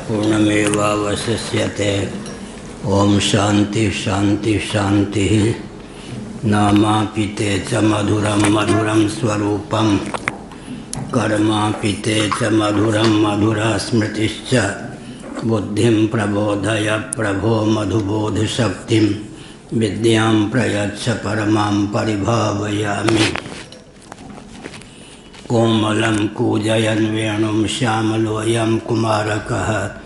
पूर्णमेवावशिष्यते। ओम शांति शांति शांति। नामापि ते च मधुरं मधुरं स्वरूपं, कर्मापि ते च मधुरं मधुरा स्मृतिश्च। बुद्धिं प्रबोधय प्रभो मधुबोधशक्तिं, विद्यां प्रयच्छ परमां परिभावयामि। कोमलं कूजयन् वेणुं श्यामलोऽयं कुमारकः,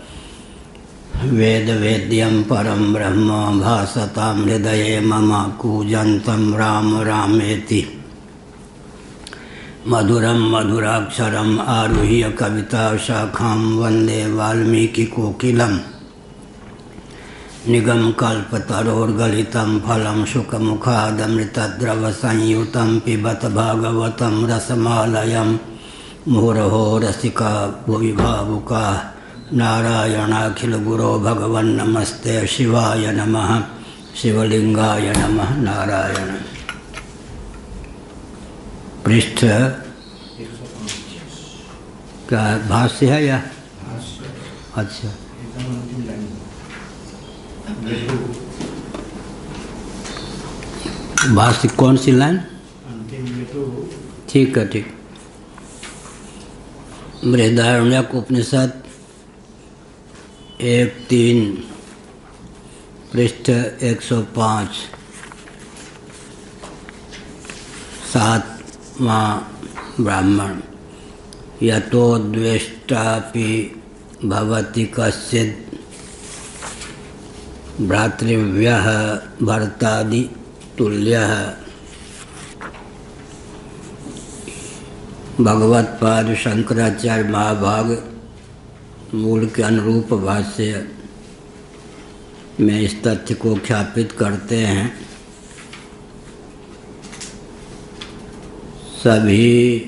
वेदवेद्यं परं ब्रह्म भासतां हृदये मम। कूजन्तं राम रामेति मधुरं मधुराक्षरम् आरुह्य कविताशाखां वन्दे वाल्मीकिकोकिलम्। निगमकल्पतरोर्गलितं फलं शुकमुखादमृतद्रवसंयुतं पिबत भागवतं रसमालयं। मुहुरहो रसिका भुवि भावुकाः, नारायणाखिलगुरो भगवन्नमस्ते शिवाय नमः। शिवलिंगाय नमः। नारायण। पृष्ठ क्या भाष्य है या? अच्छा, भाष्य कौन सी लाइन? ठीक है, ठीक। बृहदारण्यक उपनिषद 1:3 पृष्ठ 105 7वां ब्राह्मण। यतो द्वेष्टापि भवति कश्चित् भ्रातृव्यः भर्तादि तुल्यः। भगवत्पाद शंकराचार्य महाभाग मूल के अनुरूप भाष्य में इस तथ्य को ख्यापित करते हैं। सभी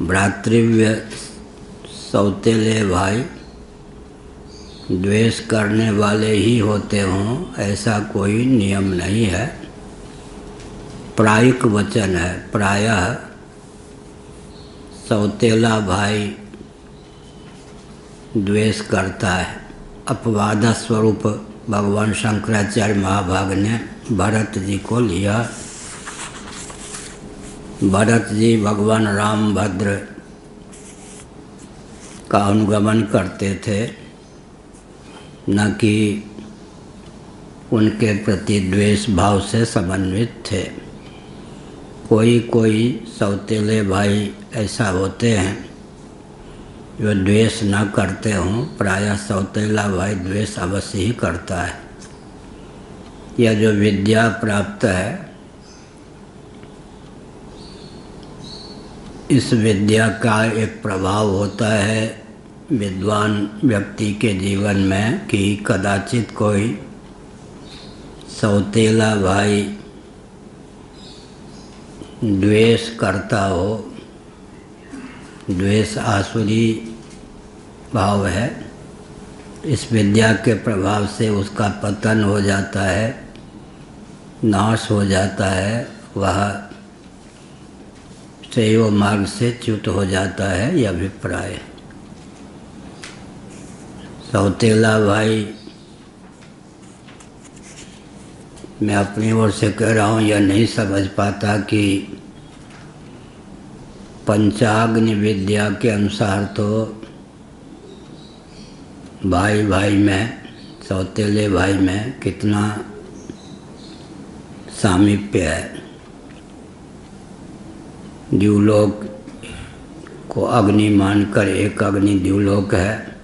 भ्रातृव्य सौतेले भाई द्वेष करने वाले ही होते हों, ऐसा कोई नियम नहीं है। प्रायिक वचन है। प्रायः सौतेला भाई द्वेष करता है। अपवाद स्वरूप भगवान शंकराचार्य महाभाग ने भरत जी को लिया। भरत जी भगवान रामभद्र का अनुगमन करते थे, न कि उनके प्रति द्वेष भाव से समन्वित थे। कोई कोई सौतेले भाई ऐसा होते हैं जो द्वेष न करते हों। प्रायः सौतेला भाई द्वेष अवश्य ही करता है। यह जो विद्या प्राप्त है, इस विद्या का एक प्रभाव होता है विद्वान व्यक्ति के जीवन में कि कदाचित कोई सौतेला भाई द्वेष करता हो। द्वेष आसुरी भाव है। इस विद्या के प्रभाव से उसका पतन हो जाता है, नाश हो जाता है। वह श्रेयो मार्ग से च्युत हो जाता है। यह अभिप्राय। सौतेला भाई, मैं अपनी ओर से कह रहा हूँ, यह नहीं समझ पाता कि पंचाग्नि विद्या के अनुसार तो भाई भाई में, सौतेले भाई में कितना सामीप्य है। द्युलोक को अग्नि मानकर एक अग्नि द्युलोक है।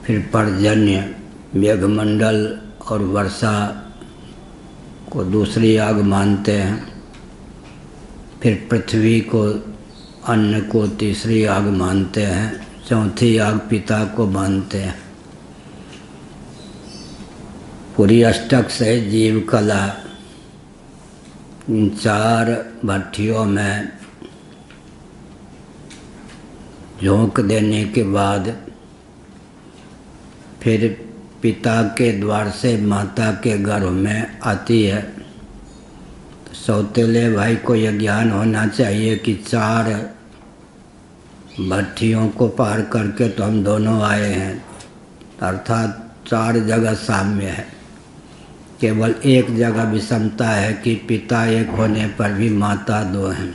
फिर पर्जन्य मेघमंडल और वर्षा को दूसरी आग मानते हैं। फिर पृथ्वी को, अन्न को तीसरी आग मानते हैं। चौथी आग पिता को मानते हैं। पूरी अष्टक से जीव कला इन 4 भट्टियों में झोंक देने के बाद फिर पिता के द्वार से माता के गर्भ में आती है। सौतेले भाई को यह ज्ञान होना चाहिए कि 4 भट्टियों को पार करके तो हम दोनों आए हैं, अर्थात 4 जगह साम्य है। केवल एक जगह विषमता है कि पिता एक होने पर भी माता 2 हैं।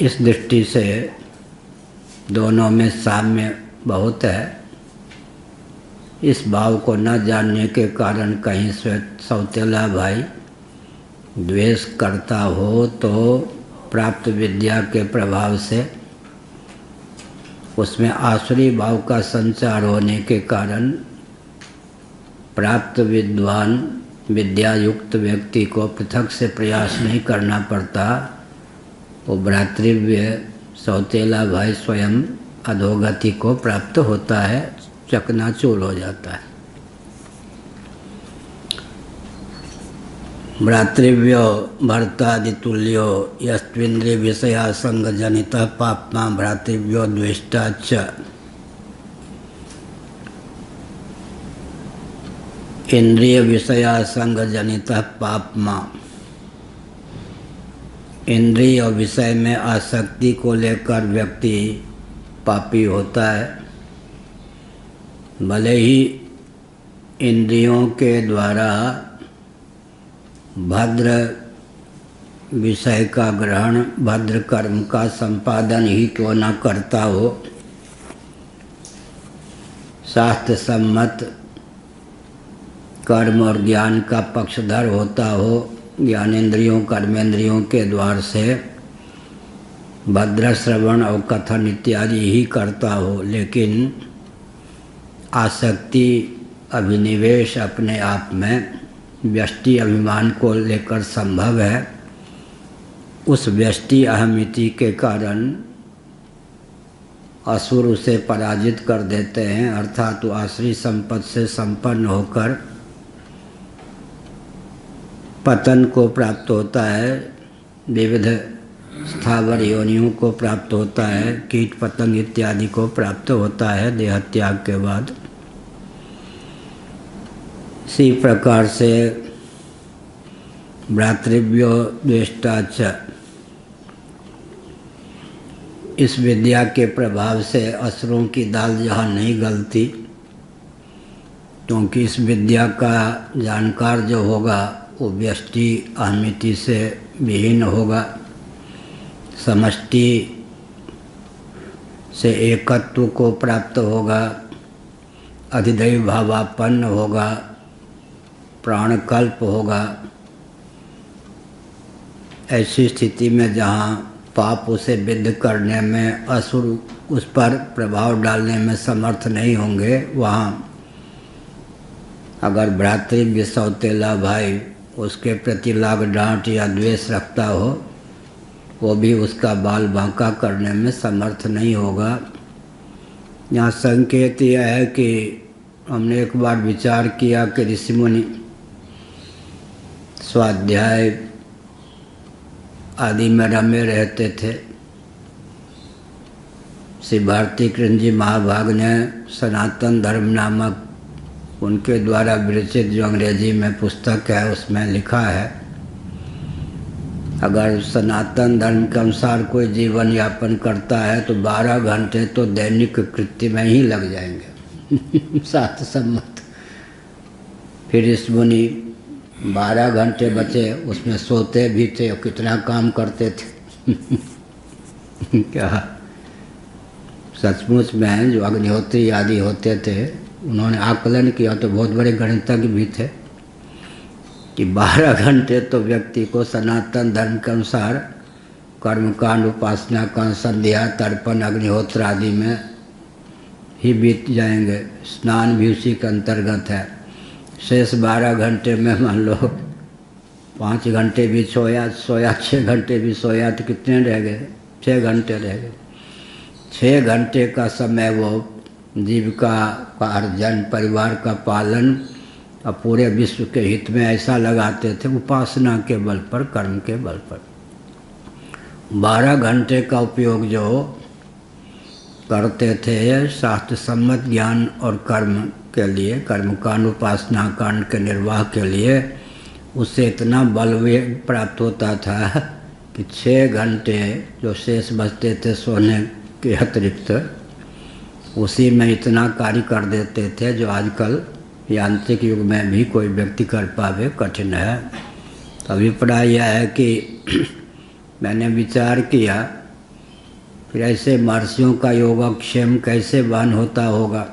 इस दृष्टि से दोनों में साम्य बहुत है। इस भाव को न जानने के कारण कहीं सौतेला भाई द्वेष करता हो तो प्राप्त विद्या के प्रभाव से उसमें आसुरी भाव का संचार होने के कारण प्राप्त विद्वान विद्यायुक्त व्यक्ति को पृथक से प्रयास नहीं करना पड़ता। वो भ्रातृव्य सौतेला भाई स्वयं अधोगति को प्राप्त होता है, चकनाचूर हो जाता है। भ्रातृव्यो भर्तादितुल्यो यस्त्विन्द्रिय विषया संग जनित पाप्मा भ्रातृव्यो द्वेष्टा च। इंद्रिय विषया संग जनित पाप्मा, इंद्रिय और विषय में आसक्ति को लेकर व्यक्ति पापी होता है। भले ही इंद्रियों के द्वारा भद्र विषय का ग्रहण, भद्र कर्म का संपादन ही क्यों न करता हो, शास्त्र सम्मत कर्म और ज्ञान का पक्षधर होता हो, ज्ञानेंद्रियों कर्मेंद्रियों के द्वार से भद्र श्रवण और कथन इत्यादि ही करता हो, लेकिन आसक्ति अभिनिवेश अपने आप में व्यष्टि अभिमान को लेकर संभव है। उस व्यष्टि अहमिति के कारण असुर उसे पराजित कर देते हैं, अर्थात वो आश्री संपत्ति से संपन्न होकर पतन को प्राप्त होता है, विविध स्थावर योनियों को प्राप्त होता है, कीट पतंग इत्यादि को प्राप्त होता है देह त्याग के बाद। इसी प्रकार से भ्रातृव्यो द्वेष्टा च, इस विद्या के प्रभाव से असुरों की दाल जहाँ नहीं गलती, क्योंकि इस विद्या का जानकार जो होगा वो व्यष्टि अहमिति से विहीन होगा, समष्टि से एकत्व को प्राप्त होगा, अधिदैव भावापन्न होगा, प्राणकल्प होगा। ऐसी स्थिति में जहाँ पाप उसे विद्ध करने में, असुर उस पर प्रभाव डालने में समर्थ नहीं होंगे, वहाँ अगर भ्रातृव्य सौतेला भाई उसके प्रति लाग डांट या द्वेष रखता हो, वो भी उसका बाल बांका करने में समर्थ नहीं होगा। यहाँ संकेत यह है कि हमने एक बार विचार किया कि ऋषि मुनि स्वाध्याय आदि में रमे रहते थे। श्री भारती कृष्ण जी महाभाग ने सनातन धर्म नामक उनके द्वारा विरचित जो अंग्रेजी में पुस्तक है उसमें लिखा है, अगर सनातन धर्म के अनुसार कोई जीवन यापन करता है तो 12 घंटे तो दैनिक कृत्य में ही लग जाएंगे शास्त्र सम्मत। फिर इस मुनि 12 घंटे बचे, उसमें सोते भी थे और कितना काम करते थे क्या सचमुच में जो अग्निहोत्री आदि होते थे, उन्होंने आकलन किया तो बहुत बड़े गणितज्ञ भी थे कि 12 घंटे तो व्यक्ति को सनातन धर्म के अनुसार कर्मकांड, उपासना कांड, संध्या, तर्पण, अग्निहोत्र आदि में ही बीत जाएंगे। स्नान भी उसी के अंतर्गत है। शेष 12 घंटे में मान लो 5 घंटे भी सोया 6 घंटे भी सोया तो कितने रह गए? 6 घंटे रह गए। 6 घंटे का समय वो जीविका का अर्जन, परिवार का पालन और पूरे विश्व के हित में ऐसा लगाते थे, उपासना के बल पर, कर्म के बल पर। 12 घंटे का उपयोग जो करते थे शास्त्र सम्मत ज्ञान और कर्म के लिए, कर्मकांड, उपासना कांड के निर्वाह के लिए, उससे इतना बल प्राप्त होता था कि 6 घंटे जो शेष बचते थे सोने के अतिरिक्त, उसी में इतना कार्य कर देते थे जो आजकल यांत्रिक युग में भी कोई व्यक्ति कर पावे कठिन है। तो अभिप्राय यह है कि मैंने विचार किया, फिर ऐसे महर्षियों का योगक्षेम कैसे वहन होता होगा।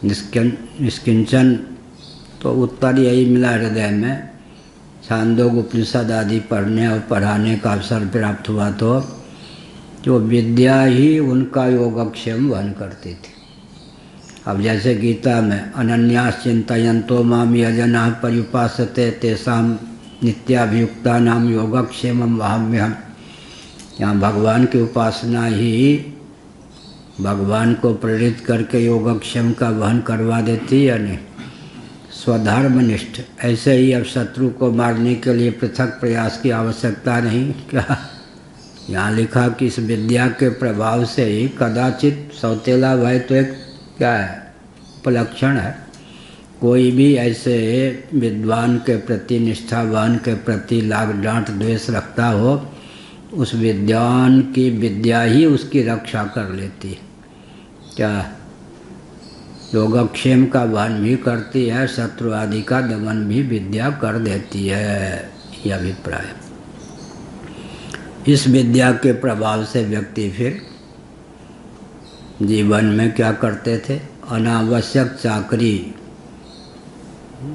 निष्किंचन तो उत्तर यही मिला हृदय में, छांदोग्य उपनिषद आदि पढ़ने और पढ़ाने का अवसर प्राप्त हुआ तो जो विद्या ही उनका योगक्षेम वहन करती थी। अब जैसे गीता में अनन्यास चिंतयन्तो माम ये जनाः पर्युपासते तेषां नित्याभियुक्ता नाम योगक्षेमम वहाम्यहम्। यहाँ भगवान की उपासना ही भगवान को प्रेरित करके योगक्षेम का वहन करवा देती है, नहीं स्वधर्मनिष्ठ। ऐसे ही अब शत्रु को मारने के लिए पृथक प्रयास की आवश्यकता नहीं। क्या यहाँ लिखा कि इस विद्या के प्रभाव से ही कदाचित सौतेला भय तो एक क्या है उपलक्षण है। कोई भी ऐसे विद्वान के प्रति, निष्ठावान के प्रति लाग डांट द्वेष रखता हो, उस विद्वान की विद्या ही उसकी रक्षा कर लेती है। क्या योगक्षेम का वहन भी करती है, शत्रु आदि का दमन भी विद्या कर देती है, यह अभिप्राय। इस विद्या के प्रभाव से व्यक्ति फिर जीवन में क्या करते थे, अनावश्यक चाकरी,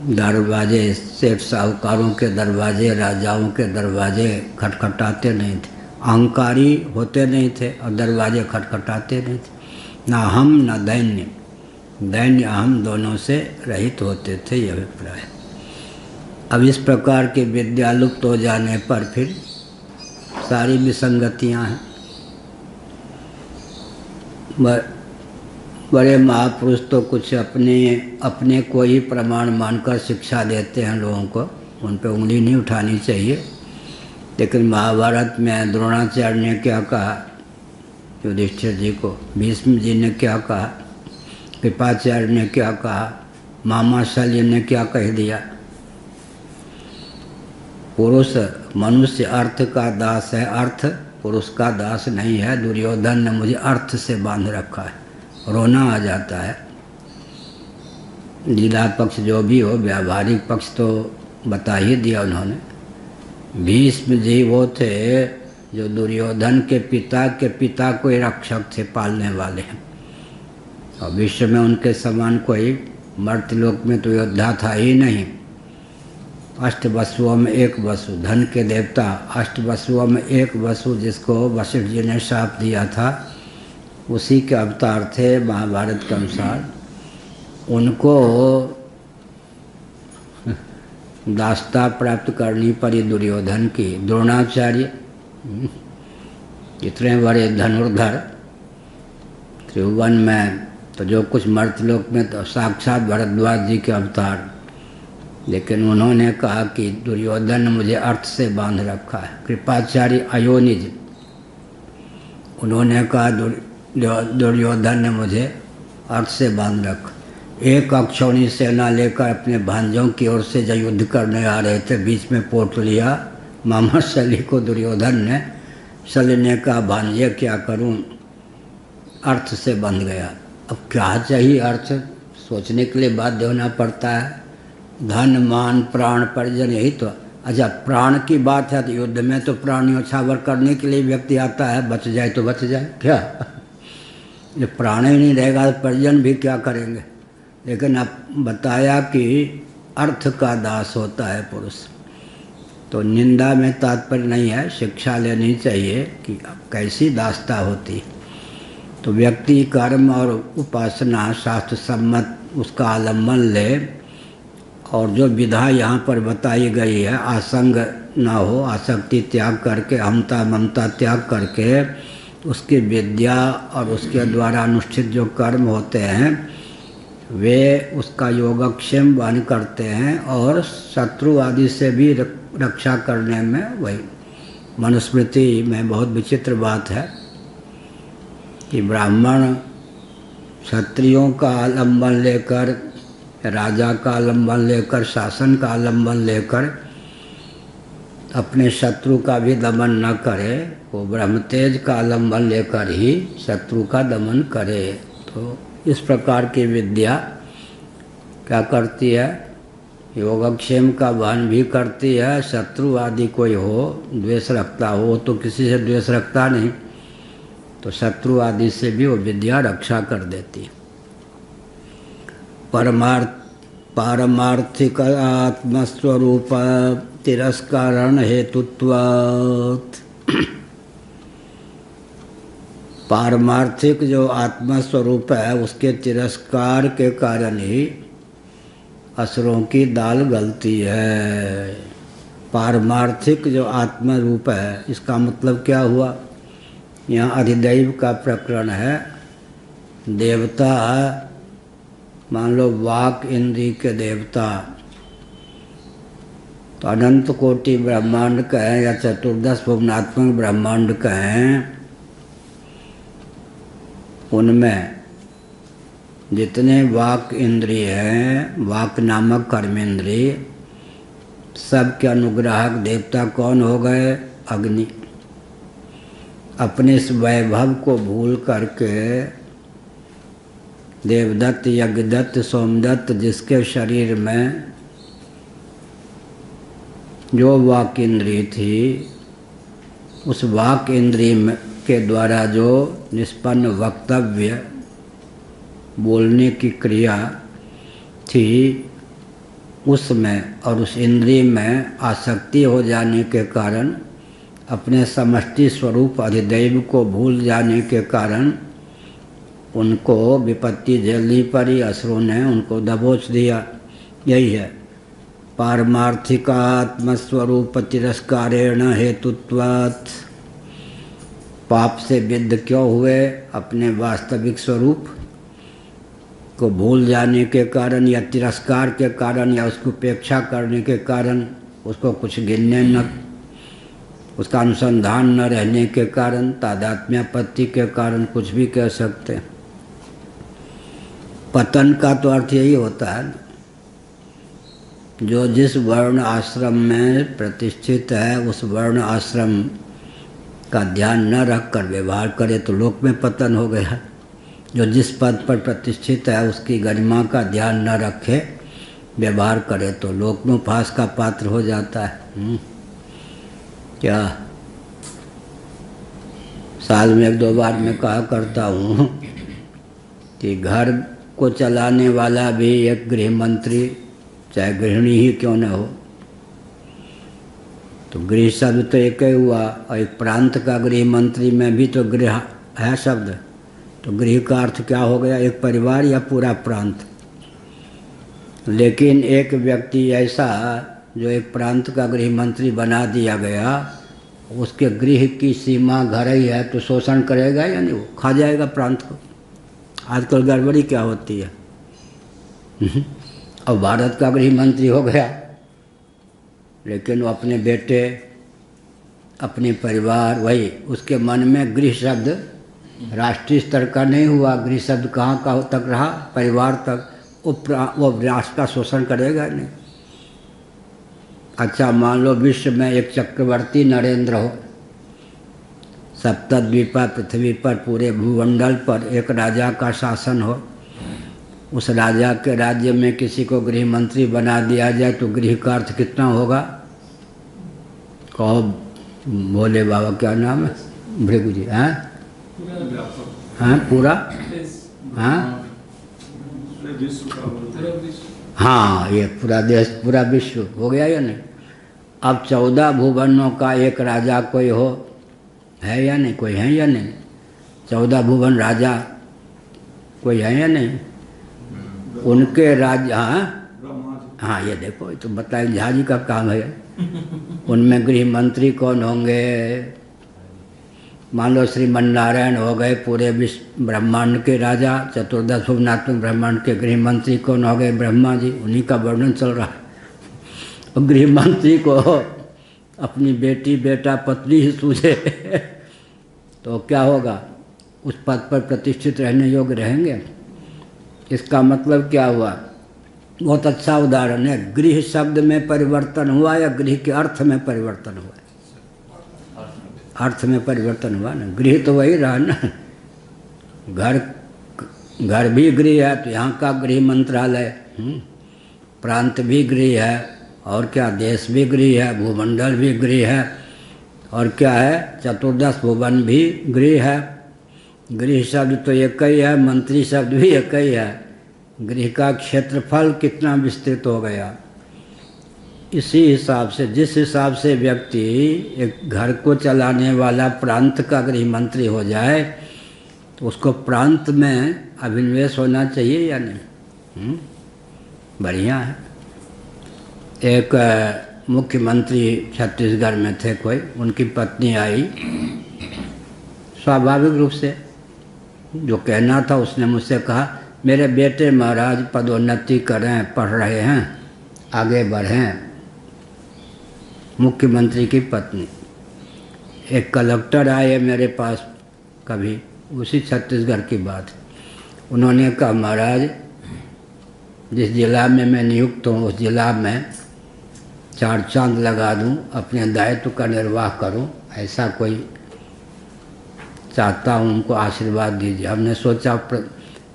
दरवाजे, सेठ साहूकारों के दरवाजे, राजाओं के दरवाजे खटखटाते नहीं थे, अहंकारी होते नहीं थे और दरवाजे खटखटाते नहीं थे। ना हम न दैन्य, दैन्य अहम दोनों से रहित होते थे, यह अभिप्राय। अब इस प्रकार की विद्या लुप्त हो जाने पर फिर सारी विसंगतियाँ हैं। बड़े महापुरुष तो कुछ अपने को ही प्रमाण मानकर शिक्षा देते हैं लोगों को, उन पर उंगली नहीं उठानी चाहिए। लेकिन महाभारत में द्रोणाचार्य ने क्या कहा युधिष्ठिर जी को, भीष्म जी ने क्या कहा, कृपाचार्य ने क्या कहा, मामा शल्य ने क्या कह दिया। पुरुष मनुष्य अर्थ का दास है, अर्थ पुरुष का दास नहीं है। दुर्योधन ने मुझे अर्थ से बांध रखा है, रोना आ जाता है। लीला पक्ष जो भी हो, व्यावहारिक पक्ष तो बता ही दिया उन्होंने। भीष्म जी वो थे जो दुर्योधन के पिता कोई रक्षक थे, पालने वाले हैं। और विश्व में उनके समान कोई मर्त्यलोक में तो योद्धा था ही नहीं। अष्ट वसुओं में एक वसु, धन के देवता, अष्ट वसुओं में एक वसु जिसको वशिष्ठ जी ने शाप दिया था, उसी के अवतार थे महाभारत के अनुसार। उनको दासता प्राप्त करनी पड़ी दुर्योधन की। द्रोणाचार्य इतने बड़े धनुर्धर, त्रिभुवन में तो जो कुछ मर्त्यलोक में तो साक्षात भरद्वाज जी के अवतार, लेकिन उन्होंने कहा कि दुर्योधन ने मुझे अर्थ से बांध रखा है। कृपाचार्य अयोनिज, उन्होंने कहा दुर्योधन ने मुझे अर्थ से बांध रखा। एक अक्षौणी सेना लेकर अपने भांजों की ओर से जब युद्ध करने आ रहे थे, बीच में पोट लिया मामा शल्य को दुर्योधन ने। शल्य ने कहा भांजे क्या करूं, अर्थ से बंध गया। अब क्या चाहिए, अर्थ सोचने के लिए बाध्य होना पड़ता है। धन मान प्राण परिजन, यही तो। अच्छा, प्राण की बात है तो युद्ध में तो प्राण न्योछावर करने के लिए व्यक्ति आता है, बच जाए तो बच जाए। क्या ये प्राण ही नहीं रहेगा तो परिजन भी क्या करेंगे। लेकिन अब बताया कि अर्थ का दास होता है पुरुष। तो निंदा में तात्पर्य नहीं है, शिक्षा लेनी चाहिए कि कैसी दासता होती है। तो व्यक्ति कर्म और उपासना शास्त्र सम्मत उसका आलम्बन ले, और जो विधा यहाँ पर बताई गई है, आसंग न हो, आसक्ति त्याग करके, अहमता ममता त्याग करके उसकी विद्या और उसके द्वारा अनुष्ठित जो कर्म होते हैं वे उसका योगक्षेम वहन करते हैं, और शत्रु आदि से भी रक्षा करने में वही। मनुस्मृति में बहुत विचित्र बात है कि ब्राह्मण क्षत्रियों का आलम्बन लेकर, राजा का आलम्बन लेकर, शासन का आलम्बन लेकर अपने शत्रु का भी दमन न करे, वो ब्रह्मतेज का आलम्बन लेकर ही शत्रु का दमन करे। तो इस प्रकार की विद्या क्या करती है, योगक्षेम का वहन भी करती है। शत्रु आदि कोई हो, द्वेष रखता हो, तो किसी से द्वेष रखता नहीं, तो शत्रु आदि से भी वो विद्या रक्षा कर देती है। पारमार्थिक आत्मस्वरूप तिरस्कारण हेतुत्वात्। पारमार्थिक जो आत्मस्वरूप है उसके तिरस्कार के कारण ही असुरों की दाल गलती है। पारमार्थिक जो आत्म रूप है, इसका मतलब क्या हुआ, यहाँ अधिदैव का प्रकरण है। देवता मान लो वाक इंद्रिय के देवता, तो अनंत कोटि ब्रह्मांड कहें या चतुर्दश भुवनात्मक ब्रह्मांड कहें, उनमें जितने वाक इंद्रिय हैं, वाक नामक कर्मेंद्रिय, सबके अनुग्राहक देवता कौन हो गए, अग्नि। अपने इस वैभव को भूल करके देवदत्त, यज्ञदत्त, सोमदत्त, जिसके शरीर में जो वाक इंद्रिय थी, उस वाक इंद्रिय के द्वारा जो निष्पन्न वक्तव्य, बोलने की क्रिया थी, उसमें और उस इंद्रिय में आसक्ति हो जाने के कारण, अपने समष्टि स्वरूप अधिदैव को भूल जाने के कारण उनको विपत्ति झेलनी पड़ी। असुरों ने उनको दबोच दिया। यही है पारमार्थिकात्मस्वरूप तिरस्कारेण हेतुत्वात्। पाप से विद्ध क्यों हुए, अपने वास्तविक स्वरूप को भूल जाने के कारण, या तिरस्कार के कारण, या उसकी उपेक्षा करने के कारण, उसको कुछ गिनने न, उसका अनुसंधान न रहने के कारण, तादात्म्यापत्ति के कारण, कुछ भी कह सकते हैं। पतन का तो अर्थ यही होता है, जो जिस वर्ण आश्रम में प्रतिष्ठित है, उस वर्ण आश्रम का ध्यान न रख कर व्यवहार करे तो लोक में पतन हो गया। जो जिस पद पर प्रतिष्ठित है उसकी गरिमा का ध्यान न रखे, व्यवहार करे तो लोक में उपहास का पात्र हो जाता है। क्या साल में 1-2 बार मैं कहा करता हूँ कि घर को चलाने वाला भी एक गृह मंत्री, चाहे गृहिणी ही क्यों न हो, तो गृह शब्द तो एक ही हुआ, और एक प्रांत का गृह मंत्री में भी तो गृह है शब्द, तो गृह का अर्थ क्या हो गया, एक परिवार या पूरा प्रांत। लेकिन एक व्यक्ति ऐसा जो एक प्रांत का गृह मंत्री बना दिया गया, उसके गृह की सीमा घर ही है, तो शोषण करेगा या नहीं, वो खा जाएगा प्रांत को। आजकल गड़बड़ी क्या होती है। अब भारत का गृह मंत्री हो गया, लेकिन वो अपने बेटे, अपने परिवार, वही उसके मन में गृह शब्द राष्ट्रीय स्तर का नहीं हुआ। गृह शब्द कहाँ का तक रहा, परिवार तक। वो राष्ट्र का शोषण करेगा नहीं। अच्छा मान लो विश्व में एक चक्रवर्ती नरेंद्र हो, सप्तद्वीप पृथ्वी पर, पूरे भूमंडल पर एक राजा का शासन हो। उस राजा के राज्य में किसी को गृह मंत्री बना दिया जाए तो गृह का अर्थ कितना होगा, कहो भोले बाबा, क्या नाम है, भृगु जी, हैं? हाँ पूरा, हाँ हाँ, ये पूरा देश, पूरा विश्व हो गया या नहीं। अब 14 भुवनों का एक राजा कोई हो, है या नहीं, कोई है या नहीं। 14 भुवन राजा कोई है या नहीं, उनके राज्य, हाँ ये देखो, तो बताइए झा जी का काम है। उनमें गृह मंत्री कौन होंगे, मान लो श्रीमन नारायण हो गए, पूरे विश्व ब्रह्मांड के राजा। चतुर्दश भुवनात्मक ब्रह्मांड के गृह मंत्री कौन हो गए, ब्रह्मा जी। उन्हीं का वर्णन चल रहा है। और गृह मंत्री को अपनी बेटी, बेटा, पत्नी ही सूझे तो क्या होगा, उस पद पर प्रतिष्ठित रहने योग्य रहेंगे। इसका मतलब क्या हुआ बहुत अच्छा उदाहरण है। गृह शब्द में परिवर्तन हुआ या गृह के अर्थ में परिवर्तन हुआ? अर्थ में परिवर्तन हुआ ना। गृह तो वही रहा ना। घर भी गृह है तो यहाँ का गृह मंत्रालय, प्रांत भी गृह है, और क्या देश भी गृह है, भूमंडल भी गृह है, और क्या है चतुर्दश भुवन भी गृह है। गृह शब्द तो एक ही है, मंत्री शब्द भी एक ही है। गृह का क्षेत्रफल कितना विस्तृत हो गया। इसी हिसाब से, जिस हिसाब से व्यक्ति एक घर को चलाने वाला प्रांत का गृह मंत्री हो जाए तो उसको प्रांत में अभिनिवेश होना चाहिए या नहीं? बढ़िया है। एक मुख्यमंत्री छत्तीसगढ़ में थे कोई, उनकी पत्नी आई, स्वाभाविक रूप से जो कहना था उसने मुझसे कहा, मेरे बेटे महाराज पदोन्नति करें, पढ़ रहे हैं, आगे बढ़ें। मुख्यमंत्री की पत्नी। एक कलेक्टर आए मेरे पास कभी, उसी छत्तीसगढ़ की बात। उन्होंने कहा, महाराज जिस जिला में मैं नियुक्त हूँ उस जिला में 4 चांद लगा दूँ, अपने दायित्व का निर्वाह करूँ, ऐसा कोई चाहता हूँ, उनको आशीर्वाद दीजिए। हमने सोचा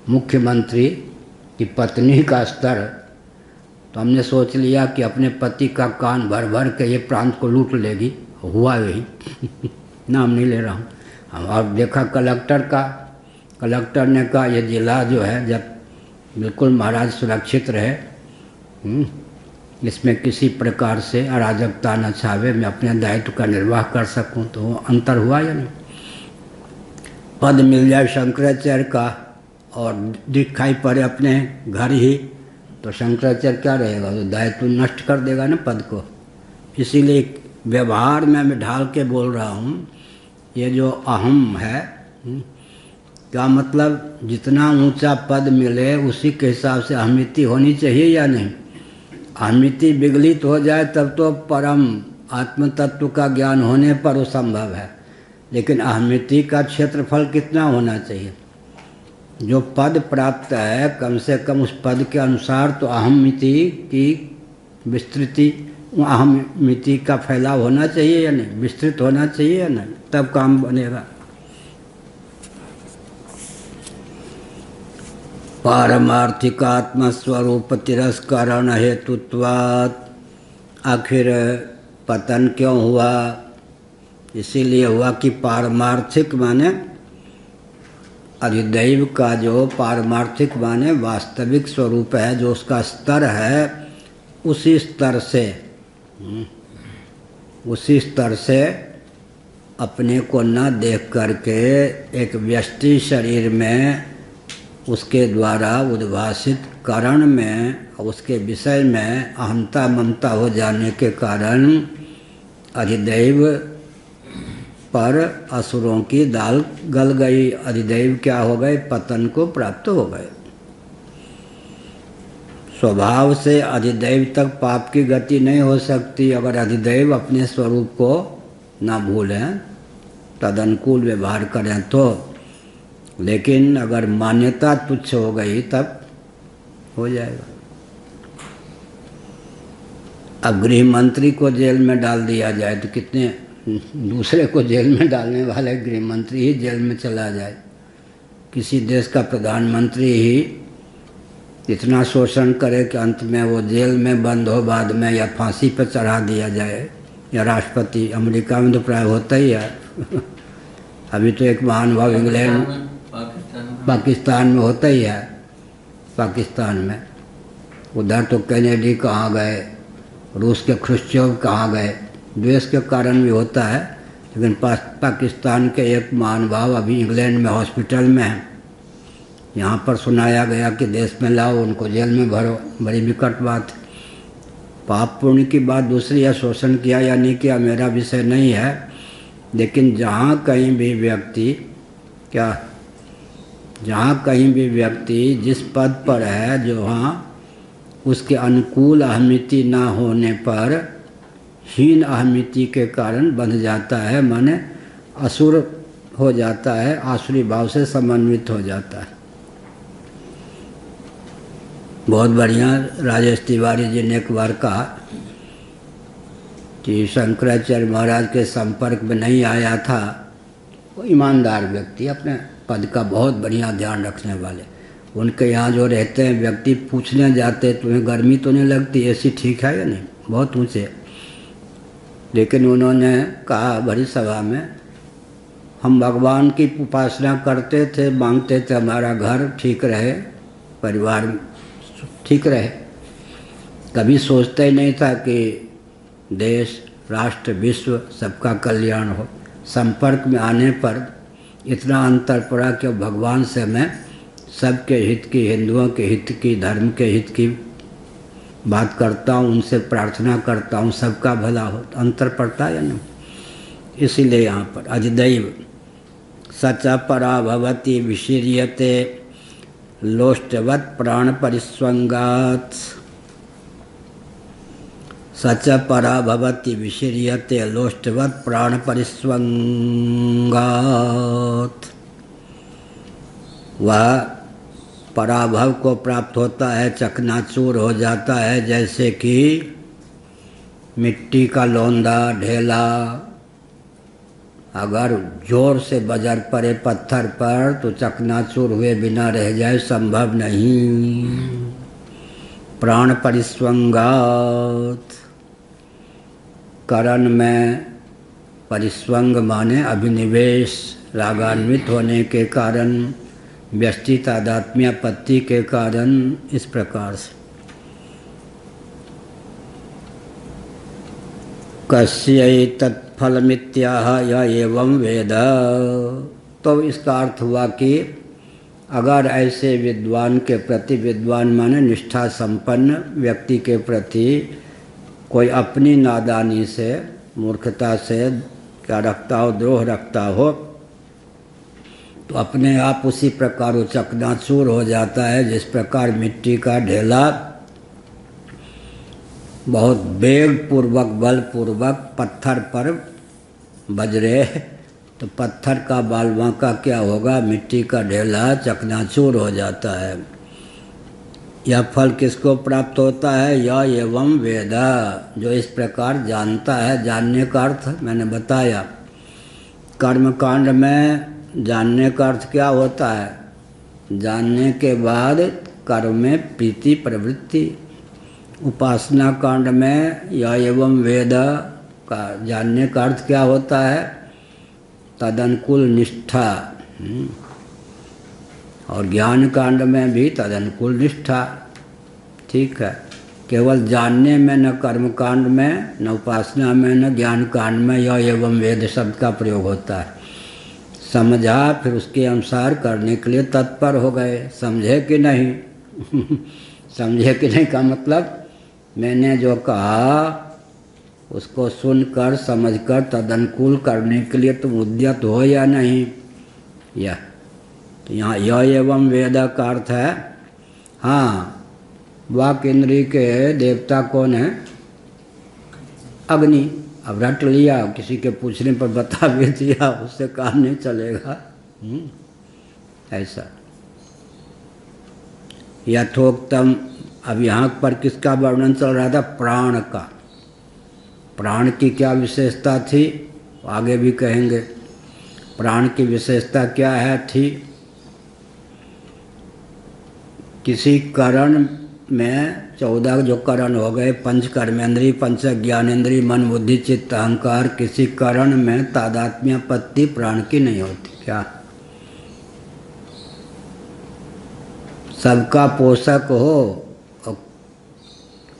मुख्यमंत्री की पत्नी का स्तर, तो हमने सोच लिया कि अपने पति का कान भर भर के ये प्रांत को लूट लेगी। हुआ यही। नाम नहीं ले रहा हूँ। हम और देखा कलेक्टर का, कलेक्टर ने कहा ये जिला जो है जब बिल्कुल महाराज सुरक्षित रहे, इसमें किसी प्रकार से अराजकता न छावे, मैं अपने दायित्व का निर्वाह कर सकूं, तो वो अंतर हुआ या नहीं? पद मिल जाए शंकराचार्य का और दिखाई पड़े अपने घर ही, तो शंकराचार्य क्या रहेगा, तो दायित्व नष्ट कर देगा ना पद को। इसीलिए व्यवहार में मैं ढाल के बोल रहा हूँ, ये जो अहम है, क्या मतलब जितना ऊंचा पद मिले उसी के हिसाब से अहमिति होनी चाहिए या नहीं? अहमिति विगलित हो जाए तब तो परम आत्म तत्व का ज्ञान होने पर वो संभव है, लेकिन अहमिति का क्षेत्रफल कितना होना चाहिए? जो पद प्राप्त है कम से कम उस पद के अनुसार तो अहमिति की विस्तृति, अहमिति का फैलाव होना चाहिए या नहीं, विस्तृत होना चाहिए या नहीं, तब काम बनेगा। पारमार्थिकात्म स्वरूप तिरस्करण हेतुत्वात्, आखिर पतन क्यों हुआ? इसीलिए हुआ कि पारमार्थिक माने अधिदैव का जो पारमार्थिक माने वास्तविक स्वरूप है, जो उसका स्तर है, उसी स्तर से अपने को न देख करके एक व्यष्टि शरीर में उसके द्वारा उद्भासित करण में, उसके विषय में अहंता ममता हो जाने के कारण अधिदैव पर असुरों की दाल गल गई। अधिदैव क्या हो गए? पतन को प्राप्त हो गए। स्वभाव से अधिदैव तक पाप की गति नहीं हो सकती अगर अधिदैव अपने स्वरूप को ना भूलें, तदनुकूल व्यवहार करें तो। लेकिन अगर मान्यता तुच्छ हो गई तब हो जाएगा। अब गृह मंत्री को जेल में डाल दिया जाए तो कितने दूसरे को जेल में डालने वाले गृह मंत्री ही जेल में चला जाए। किसी देश का प्रधानमंत्री ही इतना शोषण करे कि अंत में वो जेल में बंद हो बाद में, या फांसी पर चढ़ा दिया जाए, या राष्ट्रपति। अमेरिका में तो प्राय होता ही है। अभी तो एक महानुभाव इंग्लैंड, पाकिस्तान में होता ही है। पाकिस्तान में उधर तो कैनेडी कहाँ गए, रूस के ख्रुश्चेव कहाँ गए, द्वेष के कारण भी होता है। लेकिन पाकिस्तान के एक महानुभाव अभी इंग्लैंड में हॉस्पिटल में है। यहाँ पर सुनाया गया कि देश में लाओ, उनको जेल में भरो। बड़ी विकट बात। पाप पुण्य की बात दूसरी है, शोषण किया या नहीं किया मेरा विषय नहीं है। लेकिन जहाँ कहीं भी व्यक्ति जिस पद पर है, जो हाँ उसके अनुकूल अहमिति ना होने पर हीन अहमिति के कारण बन जाता है, माने असुर हो जाता है, आसुरी भाव से समन्वित हो जाता है। बहुत बढ़िया। राजेश तिवारी जी ने एक बार कहा कि शंकराचार्य महाराज के संपर्क में नहीं आया था, वो ईमानदार व्यक्ति, अपने पद का बहुत बढ़िया ध्यान रखने वाले। उनके यहाँ जो रहते हैं व्यक्ति पूछने जाते तुम्हें गर्मी तो नहीं लगती, ऐसी ठीक है या नहीं, बहुत ऊँचे। लेकिन उन्होंने कहा बड़ी सभा में, हम भगवान की उपासना करते थे, मांगते थे हमारा घर ठीक रहे, परिवार ठीक रहे, कभी सोचते ही नहीं था कि देश, राष्ट्र, विश्व सबका कल्याण हो। संपर्क में आने पर इतना अंतर पड़ा कि भगवान से मैं सबके हित की, हिंदुओं के हित की, धर्म के हित की बात करता हूँ, उनसे प्रार्थना करता हूँ, सबका भला हो। तो अंतर पड़ता है या नहीं? इसीलिए यहाँ पर अजदैव सच परा भवति विशीर्यते लोष्टवत् प्राण परिस्वंगात्। सच परा भवति विशीर्यते लोष्टवत् प्राण परिस्वंगात्। वह पराभव को प्राप्त होता है, चकनाचूर हो जाता है, जैसे कि मिट्टी का लौंदा, ढेला अगर जोर से बजर पड़े पत्थर पर तो चकनाचूर हुए बिना रह जाए, संभव नहीं। प्राण परिस्वंगात, करण में परिस्वंग माने अभिनिवेश, रागान्वित होने के कारण, व्यष्टि तादात्म्यापत्ति के कारण, इस प्रकार से। कस्य तत्फलमित्याह या एवं वेद। तो इसका अर्थ हुआ कि अगर ऐसे विद्वान के प्रति, विद्वान माने निष्ठा संपन्न व्यक्ति के प्रति कोई अपनी नादानी से, मूर्खता से क्या रखता हो, द्रोह रखता हो, तो अपने आप उसी प्रकार वो चकनाचूर हो जाता है। जिस प्रकार मिट्टी का ढेला बहुत वेग पूर्वक, बल पूर्वक पत्थर पर बजरे तो पत्थर का बालवा का क्या होगा, मिट्टी का ढेला चकनाचूर हो जाता है। यह फल किसको प्राप्त होता है? या एवं वेदा, जो इस प्रकार जानता है। जानने का अर्थ मैंने बताया, कर्मकांड में जानने का अर्थ क्या होता है? जानने के बाद कर्म में प्रीति प्रवृत्ति। उपासना कांड में या एवं वेद का जानने का अर्थ क्या होता है? तदनुकूल निष्ठा। और ज्ञान कांड में भी तदनुकूल निष्ठा। ठीक है, केवल जानने में, न कर्म कांड में, न उपासना में, न ज्ञान कांड में या एवं वेद शब्द का प्रयोग होता है। समझा, फिर उसके अनुसार करने के लिए तत्पर हो गए। समझे कि नहीं? समझे कि नहीं का मतलब, मैंने जो कहा उसको सुनकर, समझकर तदनुकूल करने के लिए तुम उद्यत हो या नहीं? यह तो यहाँ य एवं वेद का अर्थ है। हाँ, वाक इंद्रिय के देवता कौन है? अग्नि। अब रट लिया, किसी के पूछने पर बता भी दिया, उससे काम नहीं चलेगा। ऐसा यथोक्तम। अब यहाँ पर किसका वर्णन चल रहा था? प्राण का। प्राण की क्या विशेषता थी, आगे भी कहेंगे। प्राण की विशेषता क्या है? थी किसी करण में 14 जो करण हो गए, पंच कर्मेंद्रीय, पंच ज्ञानेंद्रीय, मन बुद्धि चित्त अहंकार, किसी करण में तादात्म्यापत्ति प्राण की नहीं होती। क्या? सबका पोषक हो,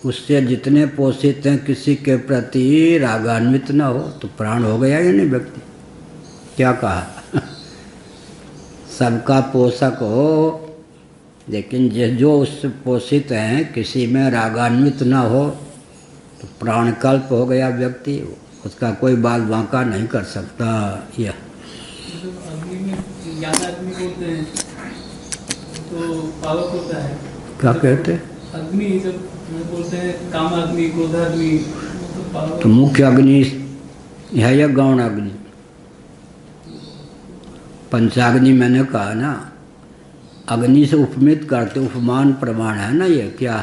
उससे जितने पोषित हैं किसी के प्रति रागान्वित न हो, तो प्राण हो गया या नहीं व्यक्ति? क्या कहा? सबका पोषक हो, लेकिन जो उससे पोषित हैं किसी में रागान्वित न हो, तो प्राणकल्प हो गया व्यक्ति। उसका कोई बाल बांका नहीं कर सकता। यह अग्नि में ज्ञान आदमी बोलते हैं तो पावक होता है। क्या कहते हैं? अग्नि जब बोलते हैं काम अग्नि, क्रोध अग्नि, तो मुख्य अग्नि है या गौण अग्नि? पंचाग्नि मैंने कहा ना, अग्नि से उपमित करते, उपमान प्रमाण है ना ये, क्या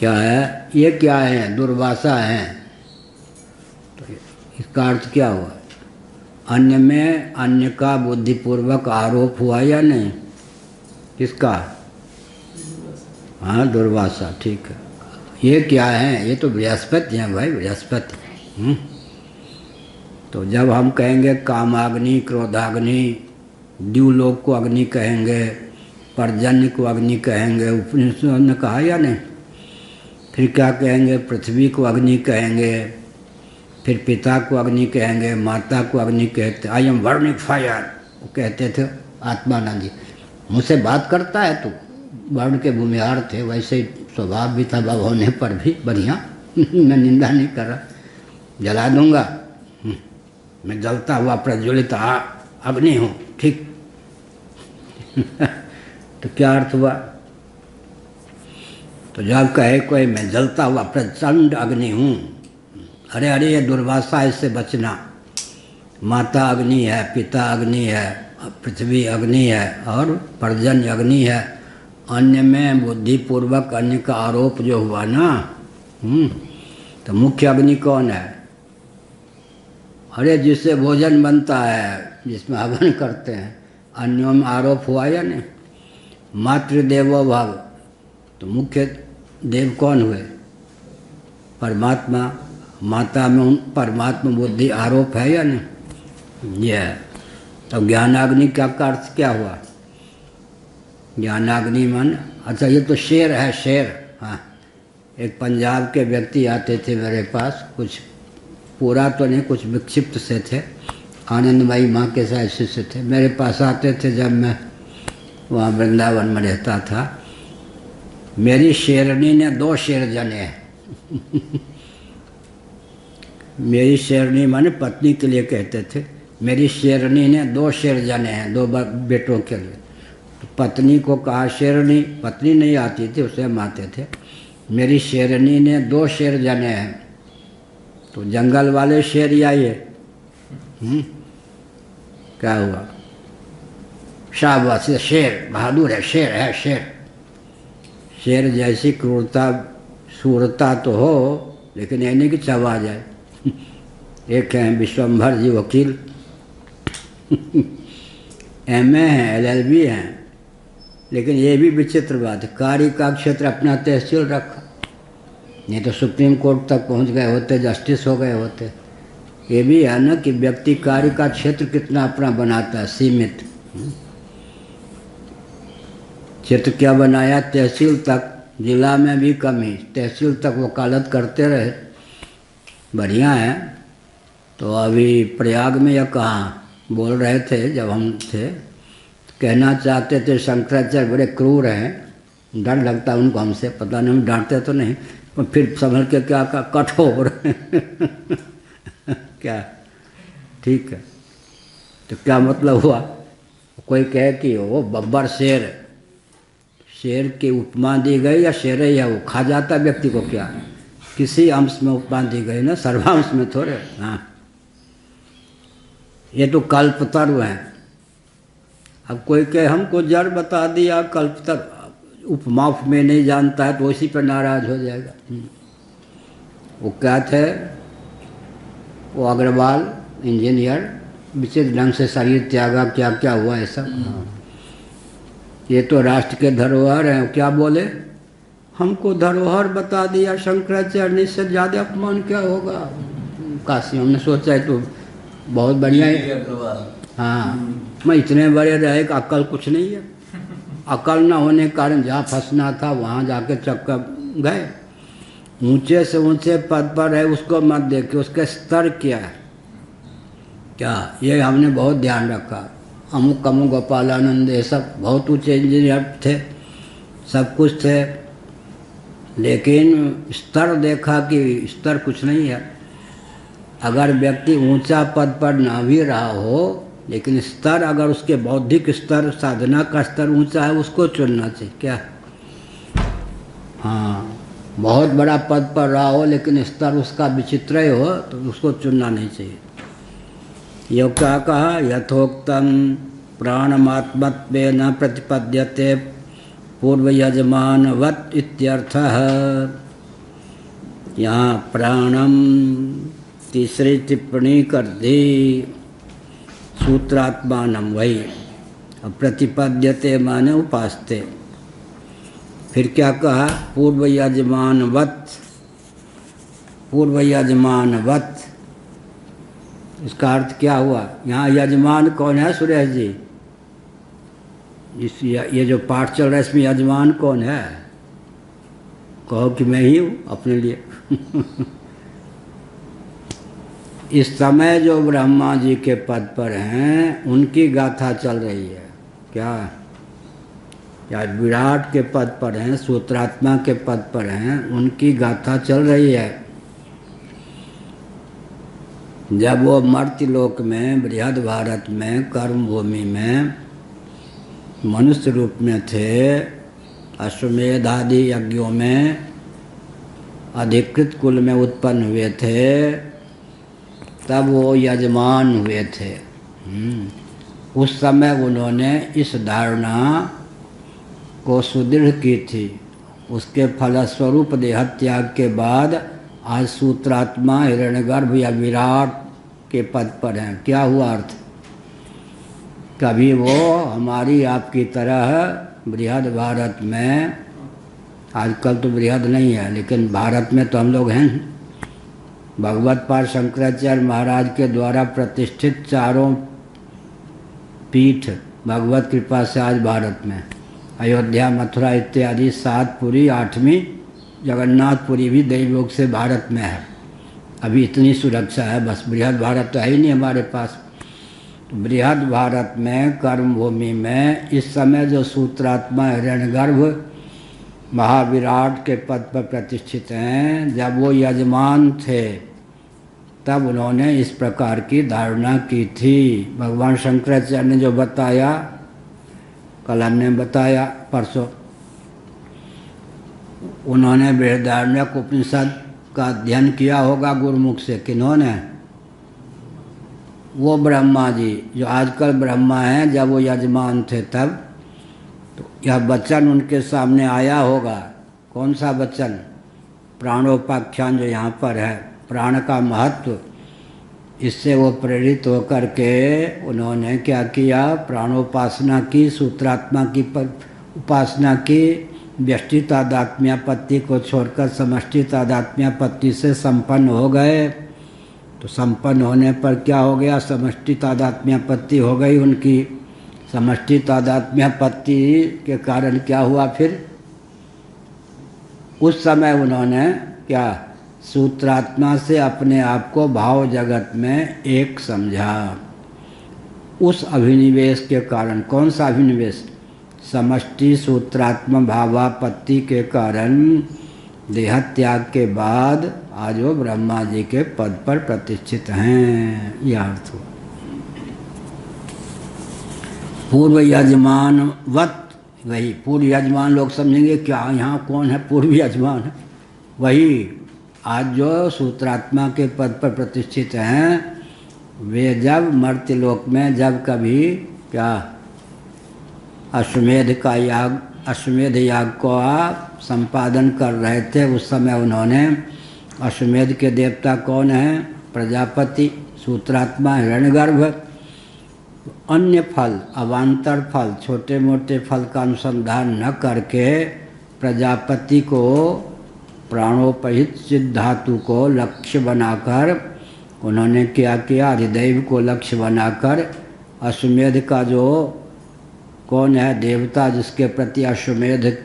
क्या है ये, क्या है, दुर्वासा है। तो इसका अर्थ क्या हुआ? अन्य में अन्य का बुद्धिपूर्वक आरोप हुआ या नहीं? किसका? हाँ, दुर्वासा, ठीक है। ये क्या है? ये तो बृहस्पति हैं भाई, बृहस्पति। तो जब हम कहेंगे कामाग्नि, क्रोधाग्नि, द्युलोक को अग्नि कहेंगे, पर्जन्य को अग्नि कहेंगे, उपनिषद ने कहा या नहीं? फिर क्या कहेंगे? पृथ्वी को अग्नि कहेंगे, फिर पिता को अग्नि कहेंगे, माता को अग्नि कहते। आई एम बर्निंग फायर, वो कहते थे आत्मानंद जी। मुझसे बात करता है तू? वर्ण के भूमिहार थे, वैसे ही स्वभाव भी था, भाव होने पर भी बढ़िया। मैं निंदा नहीं कर रहा, जला दूंगा, मैं जलता हुआ प्रज्वलित अग्नि हूँ, ठीक। तो क्या अर्थ हुआ? तो जब कहे कोई मैं जलता हुआ प्रचंड अग्नि हूँ, अरे अरे ये दुर्वासा, इससे बचना। माता अग्नि है, पिता अग्नि है, पृथ्वी अग्नि है और पर्जन्य अग्नि है। अन्य में बुद्धिपूर्वक अन्य का आरोप जो हुआ ना, तो मुख्य अग्नि कौन है? अरे जिससे भोजन बनता है, जिसमें हवन करते हैं, अन्यों में आरोप हुआ या नहीं? मातृदेवो भव, तो मुख्य देव कौन हुए? परमात्मा। माता में परमात्मा बुद्धि आरोप है या नहीं? यह तो ज्ञानाग्नि का अर्थ क्या हुआ? ज्ञानाग्नि मन, अच्छा ये तो शेर है, शेर। हाँ, एक पंजाब के व्यक्ति आते थे मेरे पास, कुछ पूरा तो नहीं, कुछ विक्षिप्त से थे, आनंदमयी माँ के साथ शिष्य थे। मेरे पास आते थे जब मैं वहाँ वृंदावन में रहता था। मेरी शेरनी ने 2 शेर जने हैं। मेरी शेरनी माने पत्नी के लिए कहते थे। मेरी शेरनी ने 2 शेर जने हैं, 2 बेटों के लिए। तो पत्नी को कहा शेरनी, पत्नी नहीं आती थी, उसे हम आते थे। मेरी शेरनी ने 2 शेर जने हैं। तो जंगल वाले शेर या ये? क्या हुआ? शाबाश, शेर बहादुर है, शेर है, शेर। शेर जैसी क्रूरता सूरता तो हो, लेकिन ये नहीं कि चबा जाए। एक हैं विश्वम्भर जी वकील, MA हैं, LLB हैं, लेकिन ये भी विचित्र बात है, कार्य का क्षेत्र अपना तहसील रखा, नहीं तो सुप्रीम कोर्ट तक पहुंच गए होते, जस्टिस हो गए होते। ये भी है ना कि व्यक्ति कार्य का क्षेत्र कितना अपना बनाता है, सीमित। क्षेत्र क्या बनाया? तहसील तक। जिला में भी कमी, तहसील तक वकालत करते रहे, बढ़िया है। तो अभी प्रयाग में या कहाँ बोल रहे थे जब हम थे, कहना चाहते थे शंकराचार्य बड़े क्रूर हैं, डर लगता उनको हमसे, पता नहीं हम डांटते तो नहीं, पर फिर समझ के क्या कहा, कठोर। क्या ठीक है? तो क्या मतलब हुआ? कोई कहे कि वो बब्बर शेर, शेर की उपमा दी गई या शेर ही है वो, खा जाता व्यक्ति को क्या? किसी अंश में उपमा दी गई ना, सर्वांश में थोड़े। हाँ, ये तो कल्पतरु हैं। अब कोई कहे हमको जड़ बता दिया, कल्पतरु उपमा में नहीं जानता है तो इसी पर नाराज हो जाएगा। वो क्या थे? वो अग्रवाल इंजीनियर, विचित्र ढंग से शरीर त्यागा, क्या क्या हुआ ये सब। ये तो राष्ट्र के धरोहर हैं, क्या बोले? हमको धरोहर बता दिया शंकराचार्य ने, इससे ज़्यादा अपमान क्या होगा? काशी हमने सोचा है तो बहुत बढ़िया है। हाँ, मैं इतने बड़े रहे कि अक्ल कुछ नहीं है। अक्ल ना होने के कारण जहाँ फंसना था वहाँ जाके चक्कर गए। ऊंचे से ऊंचे पद पर है, उसको मत देखे, उसके स्तर क्या है, क्या ये हमने बहुत ध्यान रखा। अमुक अमुक गोपालानंद, ये सब बहुत ऊंचे इंजीनियर थे, सब कुछ थे, लेकिन स्तर देखा कि स्तर कुछ नहीं है। अगर व्यक्ति ऊंचा पद पर ना भी रहा हो, लेकिन स्तर अगर उसके बौद्धिक स्तर, साधना का स्तर ऊंचा है, उसको चुनना चाहिए। क्या? हाँ, बहुत बड़ा पद पर रहा हो लेकिन स्तर उसका विचित्र ही हो तो उसको चुनना नहीं चाहिए। यो क्या कहा? यथोक्तम प्राणमात्मत्वेन प्रतिपद्यते पूर्वयजमानवत् इत्यर्थः। यहाँ प्राणम तीसरी टिप्पणी कर दी, सूत्रात्मानम वही, प्रतिपद्यते माने उपासते। फिर क्या कहा, पूर्व यजमानवत्, पूर्व यजमानवत्, इसका अर्थ क्या हुआ? यहाँ यजमान कौन है सुरेश जी? ये जो पाठ चल रहा है इसमें यजमान कौन है? कहो कि मैं ही हूँ अपने लिए। इस समय जो ब्रह्मा जी के पद पर हैं उनकी गाथा चल रही है। क्या या विराट के पद पर हैं, सूत्रात्मा के पद पर हैं, उनकी गाथा चल रही है। जब वो मर्त्यलोक में, बृहद भारत में, कर्म भूमि में मनुष्य रूप में थे, अश्वमेध आदि यज्ञों में अधिकृत कुल में उत्पन्न हुए थे, तब वो यजमान हुए थे। उस समय उन्होंने इस धारणा को सुदृढ़ की थी। उसके फलस्वरूप देहत्याग के बाद आज सूत्रात्मा हिरण्यगर्भ या विराट के पद पर हैं। क्या हुआ अर्थ? कभी वो हमारी आपकी तरह बृहद भारत में, आजकल तो बृहद नहीं है लेकिन भारत में तो हम लोग हैं, भगवत पाद शंकराचार्य महाराज के द्वारा प्रतिष्ठित चारों पीठ भगवत कृपा से आज भारत में अयोध्या, मथुरा इत्यादि 7 पुरी, 8वीं जगन्नाथपुरी भी दैवयोग से भारत में है। अभी इतनी सुरक्षा है, बस बृहद भारत तो है ही नहीं हमारे पास। बृहद भारत में कर्म भूमि में इस समय जो सूत्रात्मा हिरण्यगर्भ महाविराट के पद पर प्रतिष्ठित हैं, जब वो यजमान थे तब उन्होंने इस प्रकार की धारणा की थी। भगवान शंकराचार्य ने जो बताया, कल हमने बताया परसों, उन्होंने बृहदारण्यक उपनिषद का अध्ययन किया होगा गुरुमुख से। किन्होंने? वो ब्रह्मा जी जो आजकल ब्रह्मा हैं, जब वो यजमान थे तब तो यह वचन उनके सामने आया होगा। कौन सा वचन? प्राणोपाख्यान जो यहाँ पर है, प्राण का महत्व, इससे वो प्रेरित होकर के उन्होंने क्या किया? प्राणोपासना की, सूत्रात्मा की उपासना की, व्यष्टि तादात्म्यापत्ति को छोड़कर समष्टि तादात्म्यापत्ति से संपन्न हो गए। तो संपन्न होने पर क्या हो गया? समष्टि तादात्म्यापत्ति हो गई उनकी। समष्टि तादात्म्यापत्ति के कारण क्या हुआ फिर? उस समय उन्होंने क्या? सूत्रात्मा से अपने आप को भाव जगत में एक समझा। उस अभिनिवेश के कारण, कौन सा अभिनिवेश? समष्टि सूत्रात्मा भावापत्ति के कारण देहत्याग के बाद आज वो ब्रह्मा जी के पद पर प्रतिष्ठित हैं। यह अर्थ हुआ। पूर्व यजमानवत, वही पूर्व यजमान लोग समझेंगे क्या यहाँ कौन है पूर्व यजमान है? वही आज जो सूत्रात्मा के पद पर प्रतिष्ठित हैं, वे जब मर्त्यलोक में जब कभी क्या अश्वमेध याग को संपादन कर रहे थे, उस समय उन्होंने, अश्वमेध के देवता कौन हैं? प्रजापति, सूत्रात्मा हिरण्यगर्भ। अन्य फल, अवान्तर फल, छोटे मोटे फल का अनुसंधान न करके प्रजापति को, प्राणोपहित सिद्ध धातु को लक्ष्य बनाकर उन्होंने क्या किया? अधिदैव को लक्ष्य बनाकर अश्वमेध का जो कौन है देवता, जिसके प्रति अश्वमेध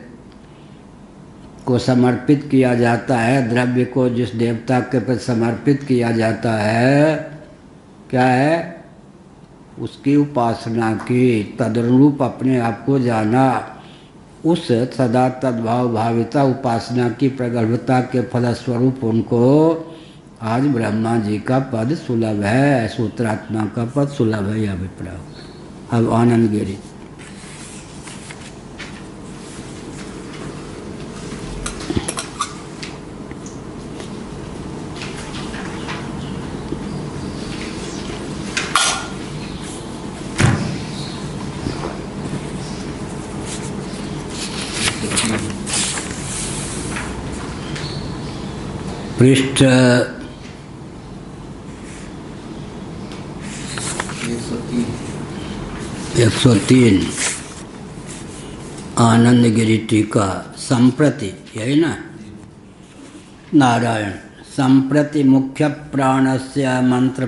को समर्पित किया जाता है, द्रव्य को जिस देवता के प्रति समर्पित किया जाता है, क्या है? उसकी उपासना की, तदनुरूप अपने आप को जाना। उस सदा तद्भाव भाविता उपासना की प्रगल्भता के फलस्वरूप उनको आज ब्रह्मा जी का पद सुलभ है, सूत्रात्मा का पद सुलभ है। यह अभिप्राय। अब आनंद गिरी पृष्ठ 103 आनंद गिरी टीका। संप्रति, यही ना? नारायण संप्रति मुख्य प्राणस्य मंत्र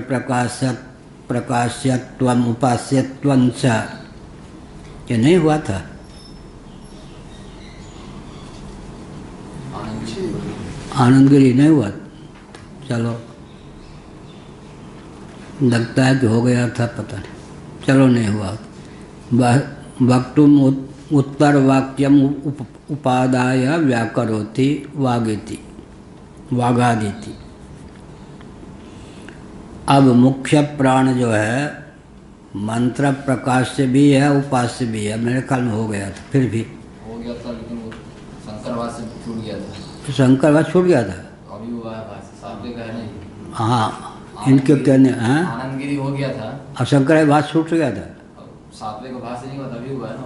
प्रकाश्यत्वम उपास्यत्वं च, ये नहीं हुआ था? आनंद गिरी नहीं हुआ? चलो, लगता है कि हो गया था, पता नहीं, चलो नहीं हुआ। वक्तुम उत्तर वाक्यम उपादाय व्याकरोति वागीति वागादिति। अब मुख्य प्राण जो है मंत्र प्रकाश भी है, उपास्य भी है। मेरे ख्याल में हो गया था, फिर भी हो गया था, लेकिन वो शंकरवाद से छूट गया था। शंकरवाद छूट गया था? अभी हुआ है, सातवें का है नहीं। हाँ, इनके कहने हैं आनंदगिरी हो गया था, और शंकरवाद छूट गया था। सातवें का भाष्य नहीं हुआ, तभी हुआ है ना।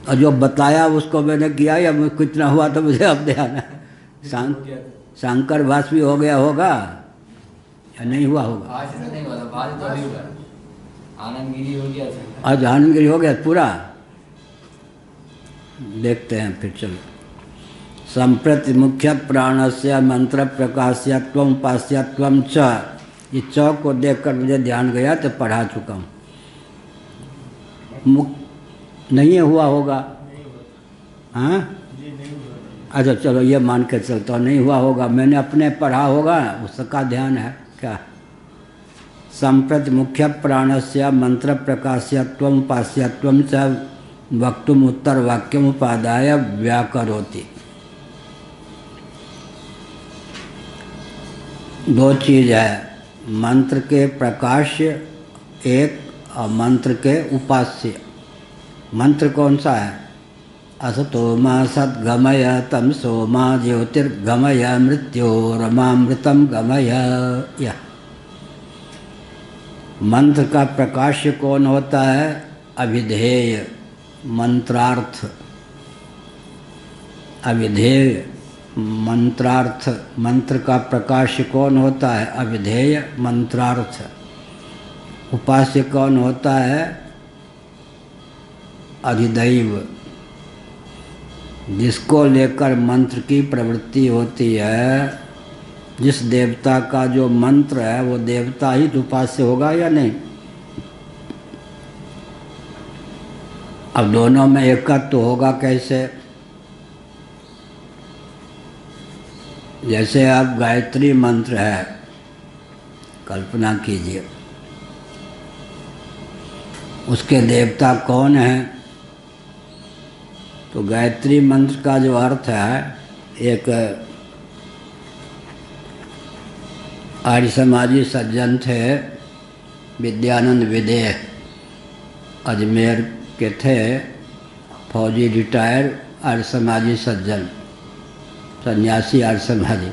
और जो बताया उसको मैंने किया, या कितना हुआ था मुझे अब ध्यान है। शंकर भाष भी हो गया होगा या नहीं हुआ होगा? भाष्य से नहीं हुआ था, भाष्य तो अभी हुआ है। आनंदगिरी हो गया था। आज आनंदगिरी हो गया पूरा? देखते हैं फिर, चलो। संप्रति मुख्य प्राणस्य मंत्र प्रकाश्यत्वम उपास्यत्वम च, ये च को देखकर मुझे ध्यान गया तो पढ़ा चुका हूँ। नहीं हुआ होगा? हाँ, अच्छा चलो ये मान के चलता हूँ, नहीं हुआ होगा, मैंने अपने पढ़ा होगा, उसका ध्यान है क्या? संप्रति मुख्य प्राणस्य मंत्र प्रकाश्यत्वम उपास्यत्वम च वक्तुम उत्तर वाक्यम उपादाय व्याकरोति। दो चीज है, मंत्र के प्रकाश्य एक और मंत्र के उपास्य। मंत्र कौन सा है? असतो मा सद्गमय तमसो मा ज्योतिर्गमय मृत्योरमामृतम गमय। यह मंत्र का प्रकाश्य कौन होता है? अविधेय मंत्रार्थ। अविधेय मंत्रार्थ। मंत्र का प्रकाश्य कौन होता है? अविधेय मंत्रार्थ। उपास्य कौन होता है? अधिदैव। जिसको लेकर मंत्र की प्रवृत्ति होती है, जिस देवता का जो मंत्र है वो देवता ही उपास्य होगा या नहीं? अब दोनों में एकत्व तो होगा कैसे? जैसे अब गायत्री मंत्र है, कल्पना कीजिए, उसके देवता कौन है? तो गायत्री मंत्र का जो अर्थ है, एक आर्य समाजी सज्जन थे, विद्यानंद विदेह, अजमेर के थे, फौजी रिटायर आर्य समाजी सज्जन, सन्यासी आर्य समाजी।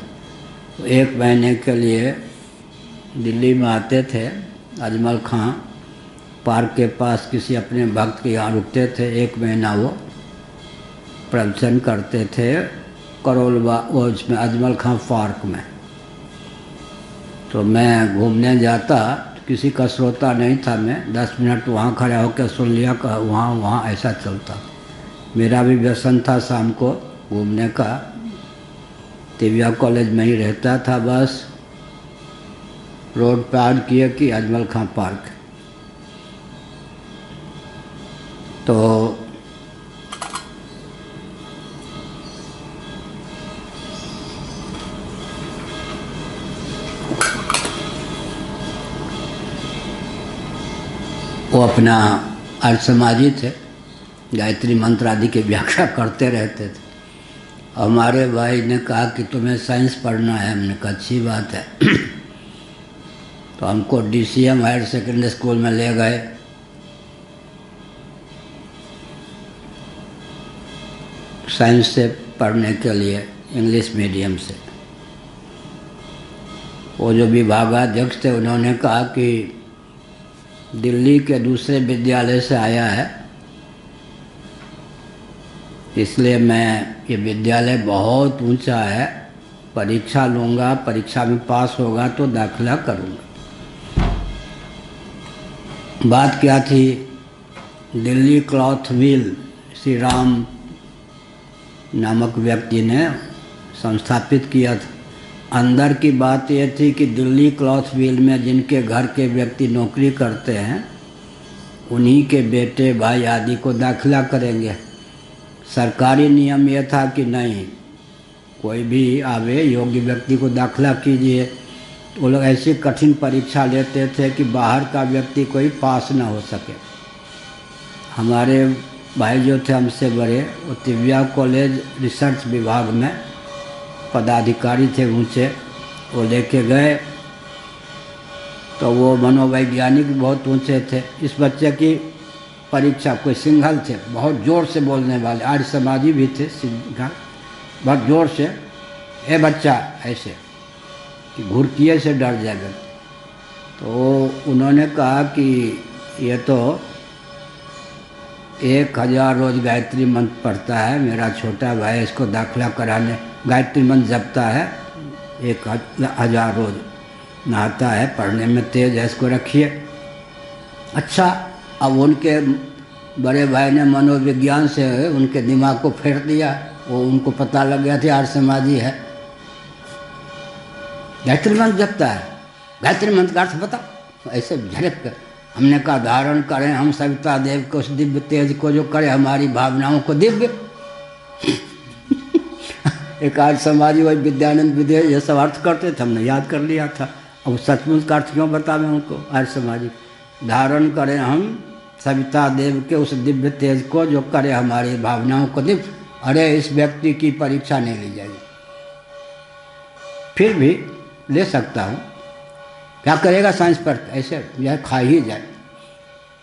तो एक महीने के लिए दिल्ली में आते थे। अजमल खां पार्क के पास किसी अपने भक्त के यहाँ रुकते थे। एक महीना वो प्रवचन करते थे करोलवा, वो इसमें अजमल खां पार्क में। तो मैं घूमने जाता, किसी का श्रोता नहीं था, मैं 10 मिनट वहाँ खड़ा होकर सुन लिया, वहाँ ऐसा चलता। मेरा भी व्यसन था शाम को घूमने का, तिविया कॉलेज में ही रहता था, बस रोड पार किए कि अजमल खां पार्क। तो वो अपना आर्य समाजी थे, गायत्री मंत्र आदि की व्याख्या करते रहते थे। हमारे भाई ने कहा कि तुम्हें साइंस पढ़ना है। हमने कहा अच्छी बात है। तो हमको DCM हायर सेकेंडरी स्कूल में ले गए। साइंस से पढ़ने के लिए, इंग्लिश मीडियम से। वो जो विभागाध्यक्ष थे, उन्होंने कहा कि दिल्ली के दूसरे विद्यालय से आया है, इसलिए मैं, ये विद्यालय बहुत ऊंचा है, परीक्षा लूँगा, परीक्षा में पास होगा तो दाखिला करूँगा। बात क्या थी? दिल्ली क्लॉथ व्हील श्री राम नामक व्यक्ति ने संस्थापित किया था। अंदर की बात यह थी कि दिल्ली क्लॉथ व्हील में जिनके घर के व्यक्ति नौकरी करते हैं उन्हीं के बेटे भाई आदि को दाखिला करेंगे। सरकारी नियम यह था कि नहीं, कोई भी आवे योग्य व्यक्ति को दाखिला कीजिए। तो वो लोग ऐसी कठिन परीक्षा लेते थे कि बाहर का व्यक्ति कोई पास ना हो सके। हमारे भाई जो थे हमसे बड़े, वो तिव्या कॉलेज रिसर्च विभाग में पदाधिकारी थे ऊंचे, वो लेके गए तो वो मनोवैज्ञानिक बहुत ऊंचे थे। इस बच्चे की परीक्षा, कोई सिंघल थे, बहुत ज़ोर से बोलने वाले, आर्य समाजी भी थे सिंघल, बहुत ज़ोर से, ए बच्चा, ऐसे कि घुड़किए से डर जाएगा। तो उन्होंने कहा कि ये तो 1000 रोज़ गायत्री मंत्र पढ़ता है, मेरा छोटा भाई, इसको दाखिला कराने, गायत्री मंत्र जपता है, 1000 रोज़ नहाता है, पढ़ने में तेज है, इसको रखिए। अच्छा, अब उनके बड़े भाई ने मनोविज्ञान से उनके दिमाग को फेर दिया। वो उनको पता लग गया था आर्य समाजी है, गायत्री मंत्र जपता है, गायत्री मंत्र का अर्थ बताओ। ऐसे झड़क कर हमने कहा धारण करें हम सविता देव को, उस दिव्य तेज को जो करे हमारी भावनाओं को दिव्य। एक आर्य समाजी वही विद्यानंद विद्या ये सब अर्थ करते थे, हमने याद कर लिया था। अब सचमुच का अर्थ क्यों बतावें उनको? आर्य समाजी धारण करें हम सविता देव के उस दिव्य तेज को जो करे हमारी भावनाओं को दिव्य। अरे इस व्यक्ति की परीक्षा नहीं ली जाएगी, फिर भी ले सकता हूँ, क्या करेगा साइंस पर, ऐसे यह खा ही जाए।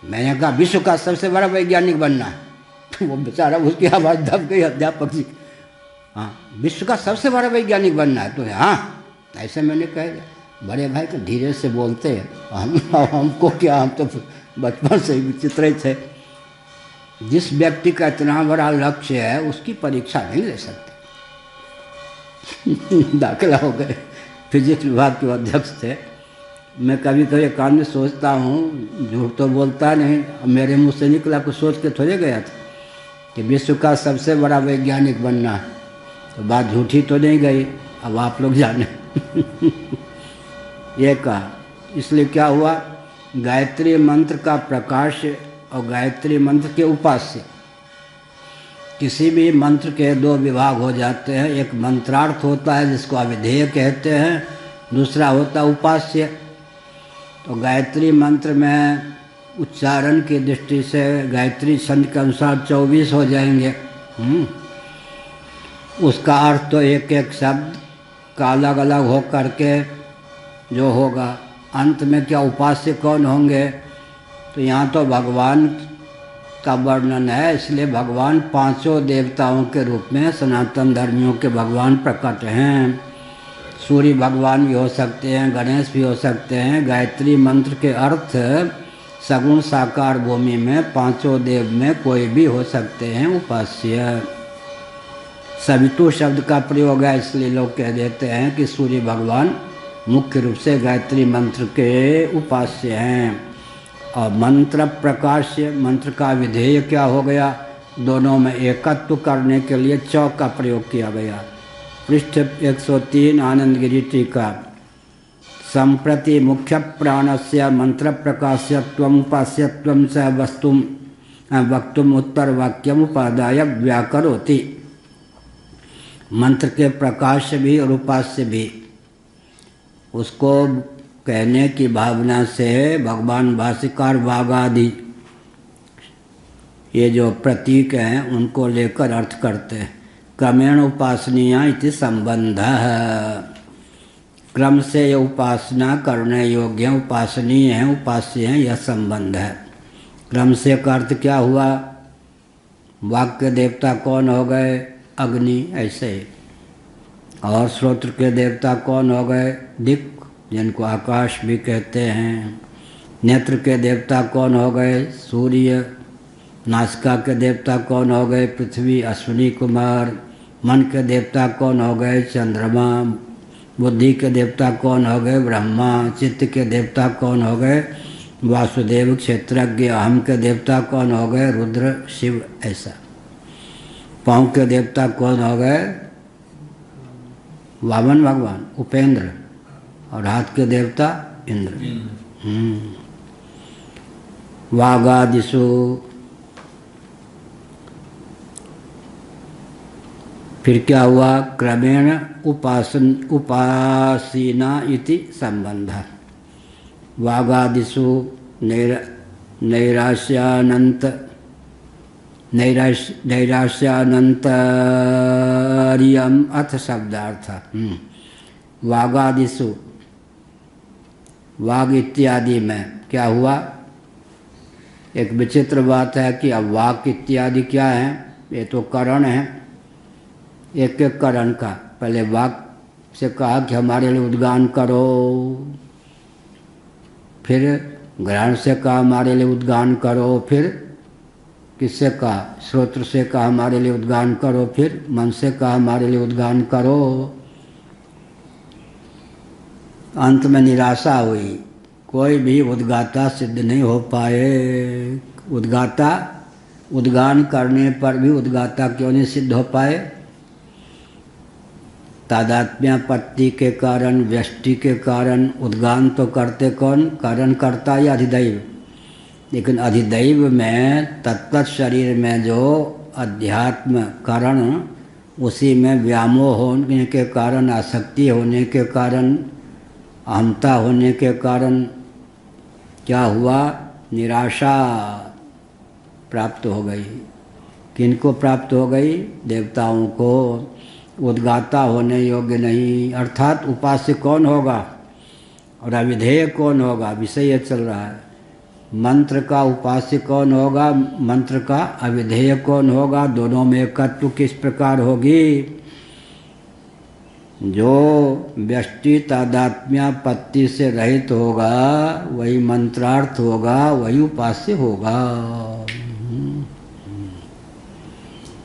मैंने कहा विश्व का सबसे बड़ा वैज्ञानिक बनना है। वो बेचारा, उसकी आवाज़ दब गई अध्यापक जी। हाँ, विश्व का सबसे बड़ा वैज्ञानिक बनना है तो हाँ, ऐसे मैंने कह दिया। बड़े भाई तो धीरे से बोलते हैं, हमको क्या, हम तो बचपन से ही विचित्र थे। जिस व्यक्ति का इतना बड़ा लक्ष्य है उसकी परीक्षा नहीं ले सकते। दाखिला हो गए, फिजिक्स विभाग के अध्यक्ष थे। मैं कभी कभी कान में सोचता हूँ, झूठ तो बोलता नहीं, मेरे मुंह से निकला, कुछ सोच के थोड़े गया था कि विश्व का सबसे बड़ा वैज्ञानिक बनना है, तो बात झूठी तो नहीं गई। अब आप लोग जाने। ये कहा, इसलिए क्या हुआ, गायत्री मंत्र का प्रकाश और गायत्री मंत्र के उपास्य, किसी भी मंत्र के 2 विभाग हो जाते हैं। एक मंत्रार्थ होता है जिसको अविधेय कहते हैं, दूसरा होता है उपास्य। तो गायत्री मंत्र में उच्चारण की दृष्टि से गायत्री छंद के अनुसार 24 हो जाएंगे। उसका अर्थ तो एक एक शब्द का अलग अलग हो करके जो होगा। अंत में क्या उपास्य कौन होंगे, तो यहाँ तो भगवान का वर्णन है, इसलिए भगवान 5 देवताओं के रूप में सनातन धर्मियों के भगवान प्रकट हैं। सूर्य भगवान भी हो सकते हैं, गणेश भी हो सकते हैं। गायत्री मंत्र के अर्थ सगुण साकार भूमि में 5 देव में कोई भी हो सकते हैं उपास्य। सवितु शब्द का प्रयोग है, इसलिए लोग कह देते हैं कि सूर्य भगवान मुख्य रूप से गायत्री मंत्र के उपास्य हैं। और मंत्र प्रकाश्य, मंत्र का विधेय क्या हो गया, दोनों में एकत्व करने के लिए च का प्रयोग किया गया। पृष्ठ 103 आनंदगिरी टीका। संप्रति मुख्य प्राणस्य मंत्र प्रकाश्यत्वम् उपास्यत्वं च वक्तुम उत्तर वाक्यम उपादाय व्याकरोति। मंत्र के प्रकाश भी और उपास्य भी, उसको कहने की भावना से भगवान भाष्यकार वागादि ये जो प्रतीक हैं उनको लेकर अर्थ करते हैं। क्रमेण उपासनीय इति संबंध, क्रम से ये उपासना करने योग्य हैं, उपासनीय हैं, उपास्य हैं, यह संबंध है। क्रम से का अर्थ क्या हुआ, वाक्य देवता कौन हो गए, अग्नि, ऐसे ही। और श्रोत्र के देवता कौन हो गए, दिक्, जिनको आकाश भी कहते हैं। नेत्र के देवता कौन हो गए, सूर्य। नासिका के देवता कौन हो गए, पृथ्वी, अश्विनी कुमार। मन के देवता कौन हो गए? चंद्रमा। बुद्धि के देवता कौन हो गए? ब्रह्मा। चित्त के देवता कौन हो गए? वासुदेव। क्षेत्रज्ञ। अहम के देवता कौन हो गए? रुद्र, शिव। ऐसा। पाँव के देवता कौन हो गए? वामन भगवान, उपेंद्र। और हाथ के देवता इंद्र। वागादिषु। फिर क्या हुआ? क्रमेण उपासीना इति संबंध। वागादिषु नैराश्यानंतरियम अथ शब्दार्थ। वागादिषु, वाग इत्यादि में क्या हुआ? एक विचित्र बात है कि अब वाक इत्यादि क्या है? ये तो करण है, एक एक करण का। पहले वाक से कहा कि हमारे लिए उद्गान करो, फिर ग्रहण से कहा हमारे लिए उद्गान करो, फिर किससे कहा? श्रोत्र से कहा हमारे लिए उद्गान करो, फिर मन से कहा हमारे लिए उद्गान करो। अंत में निराशा हुई, कोई भी उद्गाता सिद्ध नहीं हो पाए। उद्गाता, उद्गान करने पर भी उद्गाता क्यों नहीं सिद्ध हो पाए? तादात्म्यापत्ति के कारण, व्यष्टि के कारण उद्गान तो करते कौन? कारण करता या अधिदैव। लेकिन अधिदैव में तत्त शरीर में जो अध्यात्म कारण, उसी में व्यामोह होने के कारण, आसक्ति होने के कारण, अहमता होने के कारण क्या हुआ? निराशा प्राप्त हो गई। किनको प्राप्त हो गई? देवताओं को। उद्गाता होने योग्य नहीं, अर्थात उपास्य कौन होगा और अविधेय कौन होगा? विषय चल रहा है। मंत्र का उपास्य कौन होगा? मंत्र का अविधेय कौन होगा? दोनों में एकत्व किस प्रकार होगी? जो व्यष्टि तादात्म्यापत्ति से रहित होगा वही मंत्रार्थ होगा, वही उपास्य होगा।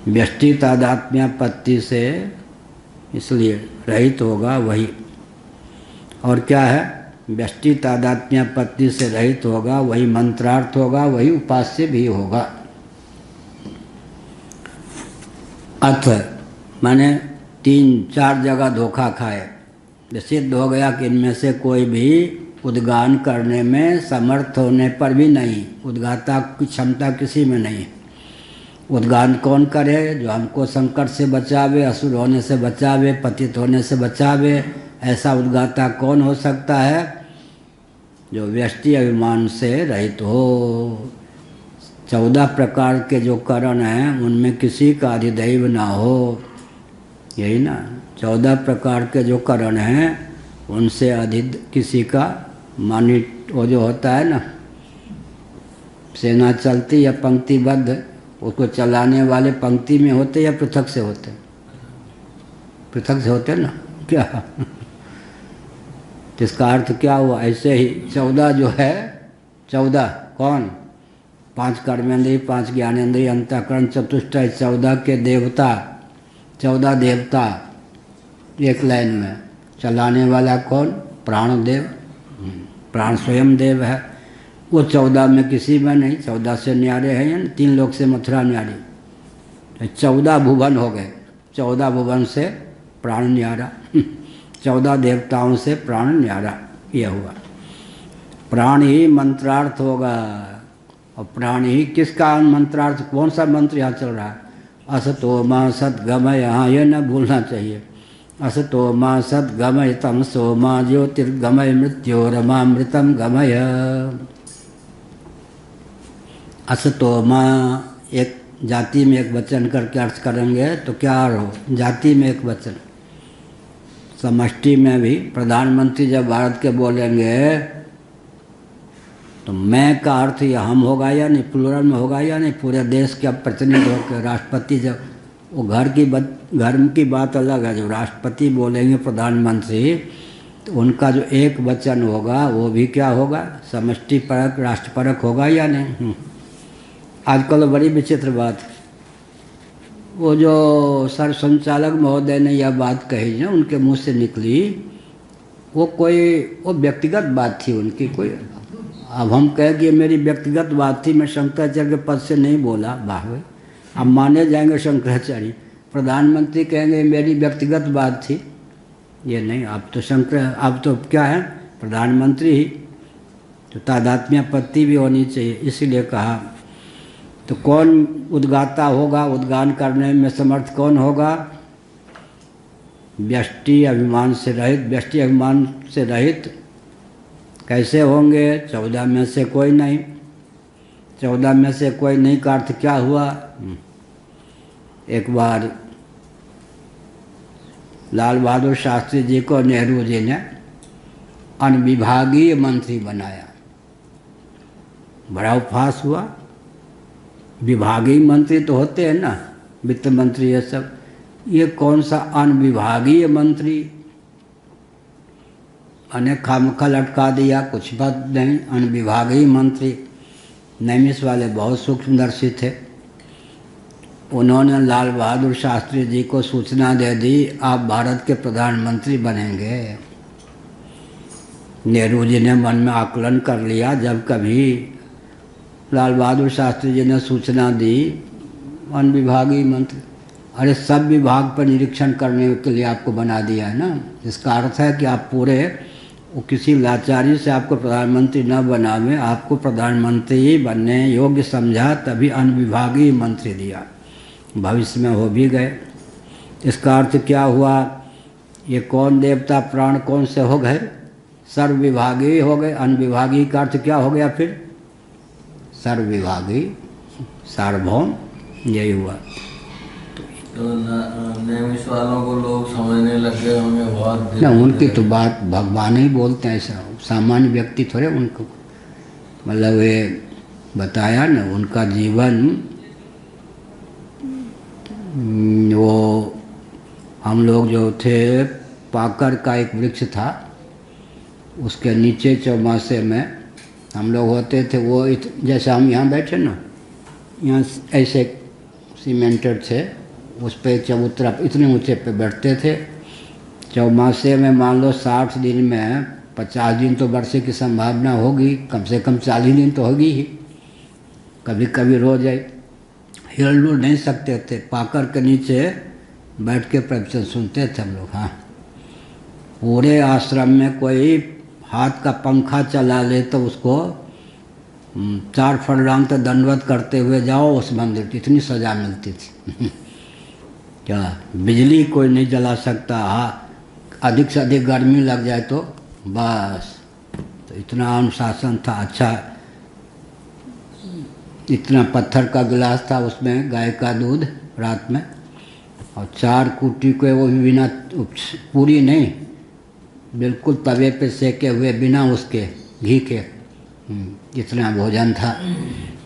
व्यष्टि तादात्म्यापत्ति से इसलिए रहित होगा वही। और क्या है? व्यष्टि तादात्म्यापत्ति से रहित होगा वही मंत्रार्थ होगा, वही उपास्य भी होगा। अथ माने 3-4 जगह धोखा खाए, सिद्ध हो गया कि इनमें से कोई भी उद्गान करने में समर्थ होने पर भी नहीं, उद्गाता की क्षमता किसी में नहीं। उद्गान कौन करे? जो हमको संकट से बचावे, असुर होने से बचावे, पतित होने से बचावे। ऐसा उद्गाता कौन हो सकता है? जो व्यष्टि अभिमान से रहित हो। 14 प्रकार के जो करण हैं उनमें किसी का अधिदैव ना हो, यही ना। 14 प्रकार के जो करण हैं उनसे अधिद किसी का मानित, वो जो होता है ना, सेना चलती या पंक्तिबद्ध, उसको चलाने वाले पंक्ति में होते या पृथक से होते? पृथक से होते ना क्या? इसका अर्थ क्या हुआ? ऐसे ही 14 जो है, 14 कौन? 5 कर्मेंद्रिय, 5 ज्ञानेंद्रिय, अंतःकरण, चतुष्टय, 14 के देवता, 14 देवता एक लाइन में। चलाने वाला कौन? प्राणदेव, प्राण स्वयं देव है। वो 14 में किसी में नहीं, 14 से न्यारे हैं या 3 लोक से मथुरा न्यारी। 14 भुवन हो गए, 14 भुवन से प्राण न्यारा, 14 देवताओं से प्राण न्यारा। यह हुआ। प्राण ही मंत्रार्थ होगा। और प्राण ही किसका मंत्रार्थ? कौन सा मंत्र यहाँ चल रहा है? असतो मा सद्गमय, यहाँ ये न भूलना चाहिए। असतो मा सद्गमय तमसो मा ज्योतिर्गमय मृत्योरमामृतम गमय। असतो माँ एक जाति में एक वचन करके अर्थ करेंगे तो क्या हो? जाति में एक वचन। समष्टि में भी प्रधानमंत्री जब भारत के बोलेंगे तो मैं का अर्थ ये हम होगा या नहीं, प्लूरल में होगा या नहीं, पूरे देश के प्रतिनिधि होकर। राष्ट्रपति जब वो घर की बात अलग है, जो राष्ट्रपति बोलेंगे प्रधानमंत्री तो उनका जो एक वचन होगा वो भी क्या होगा? समष्टि परक, राष्ट्र परक होगा या नहीं? आजकल बड़ी विचित्र बात, वो जो सर संचालक महोदय ने यह बात कही ना, उनके मुंह से निकली, वो व्यक्तिगत बात थी उनकी कोई। अब हम कहें कि ये मेरी व्यक्तिगत बात थी, मैं शंकराचार्य के पद से नहीं बोला, वाह भाई, अब माने जाएंगे शंकराचार्य। प्रधानमंत्री कहेंगे मेरी व्यक्तिगत बात थी, ये नहीं। अब तो क्या है, प्रधानमंत्री ही, तो तादात्म्यपत्ति भी होनी चाहिए। इसीलिए कहा तो कौन उद्गाता होगा, उद्गान करने में समर्थ कौन होगा? व्यष्टि अभिमान से रहित। व्यष्टि अभिमान से रहित कैसे होंगे? 14 में से कोई नहीं। 14 में से कोई नहीं का अर्थ क्या हुआ? एक बार लाल बहादुर शास्त्री जी को नेहरू जी ने अनुविभागीय मंत्री बनाया। बड़ा उपहास हुआ। विभागीय मंत्री तो होते हैं ना, वित्त मंत्री ये सब, ये कौन सा अनुविभागीय मंत्री? अनेक खामखा लटका दिया, कुछ बात नहीं। अनुविभागीय मंत्री, नैमिष वाले बहुत सूक्ष्मदर्शी थे। उन्होंने लाल बहादुर शास्त्री जी को सूचना दे दी, आप भारत के प्रधानमंत्री बनेंगे। नेहरू जी ने मन में आकलन कर लिया, जब कभी लाल बहादुर शास्त्री जी ने सूचना दी अनुविभागीय मंत्री, अरे सब विभाग पर निरीक्षण करने के लिए आपको बना दिया है ना। इसका अर्थ है कि आप पूरे, वो किसी लाचारी से आपको प्रधानमंत्री न बनावे, आपको प्रधानमंत्री बनने योग्य समझा, तभी अनुविभागीय मंत्री दिया। भविष्य में हो भी गए। इसका अर्थ क्या हुआ? ये कौन देवता प्राण कौन से हो गए? सर्वविभागीय हो गए। अनुविभागीय का अर्थ क्या हो गया फिर? सर्वविभागीय, सार्वभौम, यही हुआ। तो नैमिष वालों को लोग समझने लग गए होंगे बहुत। ना, उनकी तो बात भगवान ही बोलते हैं, ऐसा सामान्य व्यक्ति थोड़े उनको, मतलब ये बताया ना उनका जीवन। वो हम लोग जो थे, पाकर का एक वृक्ष था, उसके नीचे चौमासे में हम लोग होते थे। वो जैसे हम यहाँ बैठे ना, यहाँ ऐसे सीमेंटेड थे, उस पर चबूतरा इतने ऊंचे पे बैठते थे। चौमासे में मान लो 60 दिन में 50 दिन तो वर्षे की संभावना होगी, कम से कम 40 दिन तो होगी ही। कभी कभी रोज हिल डुल नहीं सकते थे, पाकर के नीचे बैठ के प्रवचन सुनते थे हम लोग। हाँ, पूरे आश्रम में कोई हाथ का पंखा चला ले तो उसको 4 फरलांग तक दंडवत करते हुए जाओ उस मंदिर, इतनी सजा मिलती थी। क्या बिजली कोई नहीं जला सकता? हाँ, अधिक से अधिक गर्मी लग जाए तो बस, तो इतना अनुशासन था। अच्छा, इतना पत्थर का गिलास था, उसमें गाय का दूध रात में, और 4 कुटी को, वो भी बिना पूरी नहीं, बिल्कुल तवे पे सेके हुए, बिना उसके घी के। इतना भोजन था।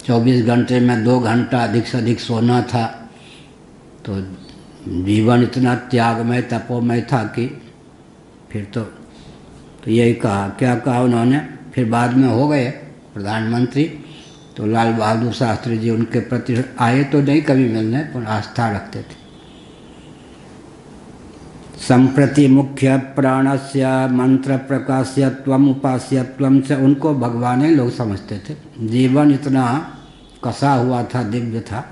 24 घंटे में 2 घंटा अधिक से अधिक सोना था। तो जीवन इतना त्यागमय तपोमय था कि फिर तो यही कहा। क्या कहा उन्होंने? फिर बाद में हो गए प्रधानमंत्री, तो लाल बहादुर शास्त्री जी उनके प्रति आए तो नहीं कभी मिलने, पर आस्था रखते थे। संप्रति मुख्य प्राणस्य मंत्र प्रकाश्यत्वम उपास्यत्वम से, उनको भगवान ही लोग समझते थे। जीवन इतना कसा हुआ था, दिव्य था।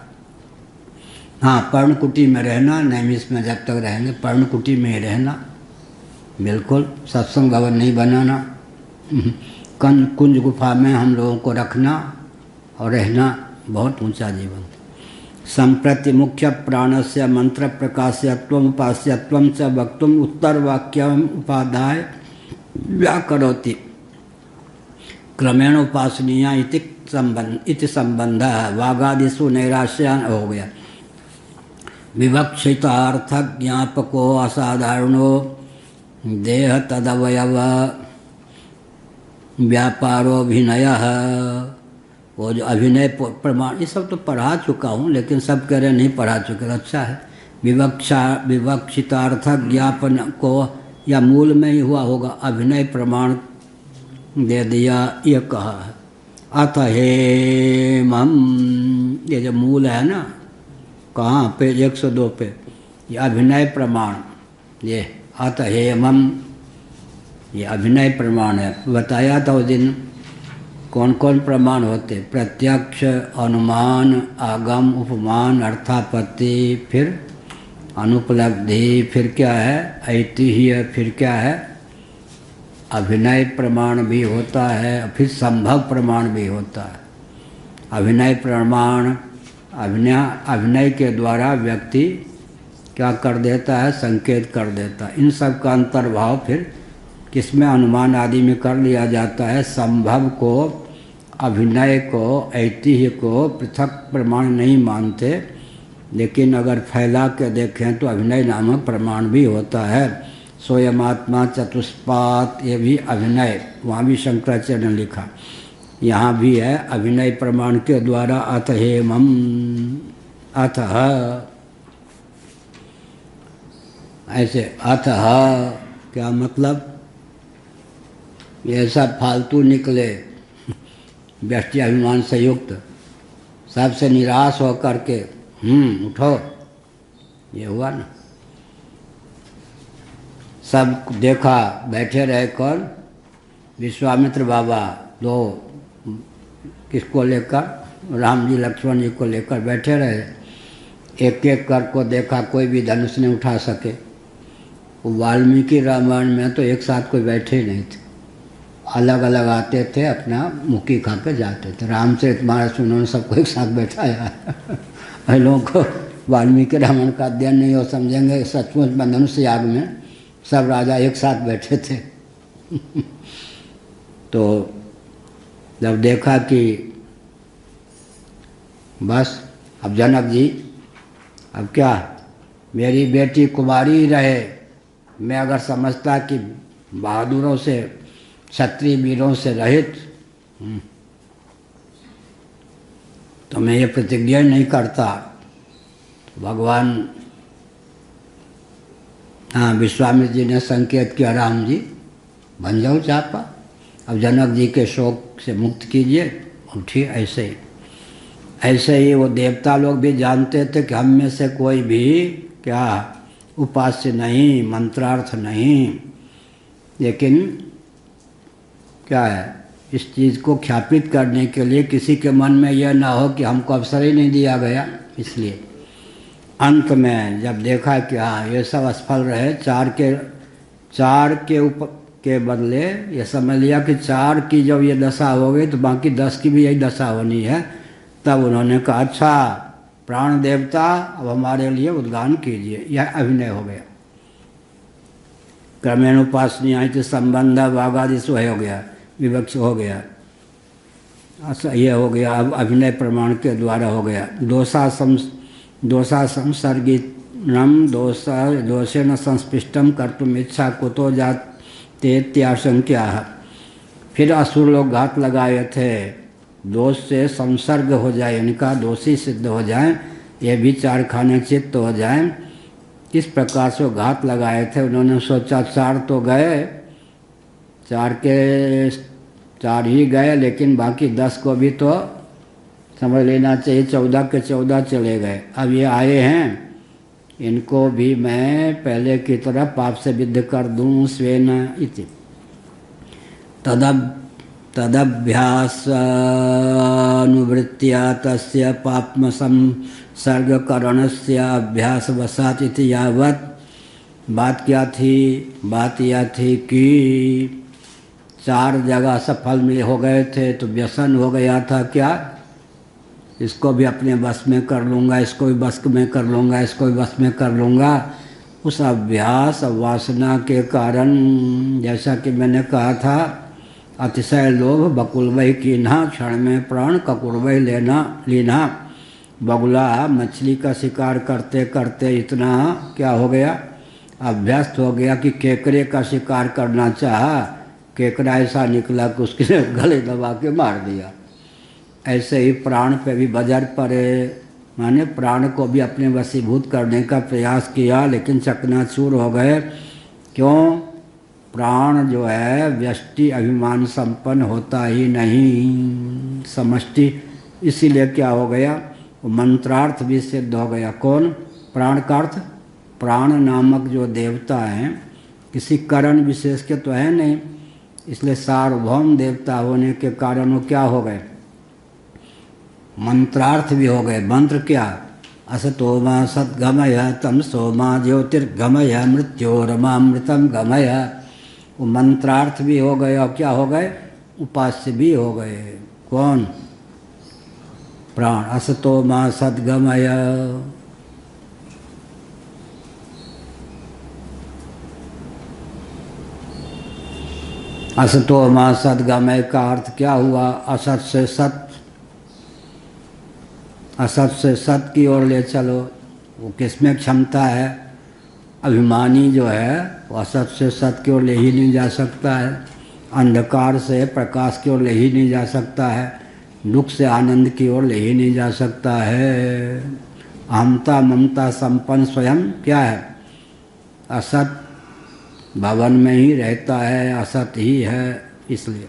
हाँ, पर्णकुटी में रहना, नैमिष में जब तक रहेंगे पर्णकुटी में ही रहना, बिल्कुल सत्संग भवन नहीं बनाना। कुंज गुफा में हम लोगों को रखना और रहना, बहुत ऊंचा जीवन। संप्रति मुख्य प्राणस्य मंत्र प्रकाश्यत्वम उपास्यत्वम च वक्तुम उत्तर वाक्यम उपादाय व्याकरोति क्रमेण उपासनीया इति संबंध। वागादिषु नैराश्यान हो गया। विवक्षितार्थ ज्ञापको असाधारणो देह तदवयव व्यापारोभिनयः। वो जो अभिनय प्रमाण, ये सब तो पढ़ा चुका हूँ, लेकिन सब कह रहे नहीं पढ़ा चुके। अच्छा है। विवक्षितार्थ ज्ञापन को, या मूल में ही हुआ होगा, अभिनय प्रमाण दे दिया, ये कहा है। अथ हेमम, ये जो मूल है ना, कहाँ पेज 102 पे, ये अभिनय प्रमाण, ये अतहेमम, ये अभिनय प्रमाण है। बताया था उस दिन कौन कौन प्रमाण होते, प्रत्यक्ष, अनुमान, आगम, उपमान, अर्थापत्ति, फिर अनुपलब्धि, फिर क्या है ऐतिह्य, फिर क्या है अभिनय प्रमाण भी होता है, फिर संभव प्रमाण भी होता है। अभिनय प्रमाण, अभिनय के द्वारा व्यक्ति क्या कर देता है, संकेत कर देता है। इन सब का अंतर्भाव फिर किसमें, अनुमान आदि में कर लिया जाता है। संभव को, अभिनय को, ऐतिह्य को पृथक प्रमाण नहीं मानते, लेकिन अगर फैला के देखें तो अभिनय नामक प्रमाण भी होता है। स्वयमात्मा चतुष्पात, ये भी अभिनय, वहाँ भी शंकराचार्य ने लिखा, यहाँ भी है अभिनय प्रमाण के द्वारा। अतहेमम, अतः, ऐसे अतः क्या मतलब, ये सब फालतू निकले व्यष्टि अभिमान से युक्त, सबसे निराश हो करके उठो, ये हुआ ना। सब देखा, बैठे रहे कौन, विश्वामित्र बाबा, दो किसको लेकर, राम जी लक्ष्मण जी को लेकर बैठे रहे। एक एक कर को देखा, कोई भी धनुष नहीं उठा सके। वाल्मीकि रामायण में तो एक साथ कोई बैठे ही नहीं थे, अलग अलग आते थे, अपना मुक्की खा के जाते थे। रामचरितमानस उन्होंने सबको एक साथ बैठाया है। लोगों को वाल्मीकि रामायण का अध्ययन नहीं हो, समझेंगे सचमुच में धनुष याग में सब राजा एक साथ बैठे थे। तो जब देखा कि बस अब जनक जी, अब क्या मेरी बेटी कुमारी रहे, मैं अगर समझता कि बहादुरों से, क्षत्रिय वीरों से रहित, तो मैं ये प्रतिज्ञा नहीं करता। तो भगवान, हाँ, विश्वामित्र जी ने संकेत किया, राम जी बन जाओ चापा, अब जनक जी के शोक से मुक्त कीजिए, उठिए। ऐसे ही वो देवता लोग भी जानते थे कि हम में से कोई भी क्या उपास्य नहीं, मंत्रार्थ नहीं, लेकिन क्या है, इस चीज़ को ख्यापित करने के लिए किसी के मन में यह ना हो कि हमको अवसर ही नहीं दिया गया। इसलिए अंत में जब देखा कि हाँ ये सब असफल रहे, चार के बदले ये समझ लिया कि 4 की जब ये दशा हो गई तो बाकी 10 की भी यही दशा होनी है, तब उन्होंने कहा अच्छा प्राण देवता अब हमारे लिए उद्गान कीजिए। यह अभिनय हो गया। क्रमेण उपासनीय थी, संबंध वागादिश हो गया, विवक्ष हो गया, ये हो गया। अब अभिनय प्रमाण के द्वारा हो गया। दोषा संसर्गितम दोषेण संस्पृष्टम कर्तुम इच्छा कुतो जाते इत्याशंक्या। फिर असुर लोग घात लगाए थे, दोष से संसर्ग हो जाए, इनका दोषी सिद्ध हो जाए, ये भी 4 खाने चित्त हो जाए, इस प्रकार से घात लगाए थे। उन्होंने सोचा 4 तो गए, 4 के 4 ही गए, लेकिन बाकी 10 को भी तो समझ लेना चाहिए, 14 के 14 चले गए। अब ये आए हैं, इनको भी मैं पहले की तरह पाप से विद्ध कर दूं। स्वेन इति तदभ्यासानुवृत्त्या तस्य पाप्म संसर्गकरणस्य अभ्यासवशात् इति यावत्। बात क्या थी? बात यह थी कि 4 जगह सफल में हो गए थे तो व्यसन हो गया था। क्या? इसको भी अपने बस में कर लूँगा, इसको भी बस में कर लूँगा, इसको भी बस में कर लूँगा। उस अभ्यास वासना के कारण, जैसा कि मैंने कहा था, अतिशय लोभ बकुलवही कीन्हा, क्षण में प्राण ककुरवही लीना। बगुला मछली का शिकार करते करते इतना क्या हो गया, अभ्यस्त हो गया कि केकरे का शिकार करना चाहा, केकरा ऐसा निकला कि उसके गले दबा के मार दिया। ऐसे ही प्राण पे भी बजर पड़े, माने प्राण को भी अपने वशीभूत करने का प्रयास किया, लेकिन चकनाचूर हो गए। क्यों? प्राण जो है व्यष्टि अभिमान संपन्न होता ही नहीं, समष्टि। इसीलिए क्या हो गया, वो मंत्रार्थ भी सिद्ध हो गया। कौन? प्राण का अर्थ प्राण नामक जो देवता हैं किसी करण विशेष के तो है नहीं, इसलिए सार्वभौम देवता होने के कारण वो क्या हो गए? मंत्रार्थ भी हो गए। मंत्र क्या? असतो मा सद्गमय तमसो मा ज्योतिर्गमय मृत्योरमामृतम गमय। वो मंत्रार्थ भी हो गए और क्या हो गए? उपास्य भी हो गए। कौन? प्राण। असतो मा सद्गमय। असतो मा सद्गमय का अर्थ क्या हुआ? असत से सत, असत से सत की ओर ले चलो। वो किसमें क्षमता है? अभिमानी जो है वो असत से सत की ओर ले ही नहीं जा सकता है, अंधकार से प्रकाश की ओर ले ही नहीं जा सकता है, दुख से आनंद की ओर ले ही नहीं जा सकता है। अहमता ममता संपन्न स्वयं क्या है? असत भवन में ही रहता है, असत ही है। इसलिए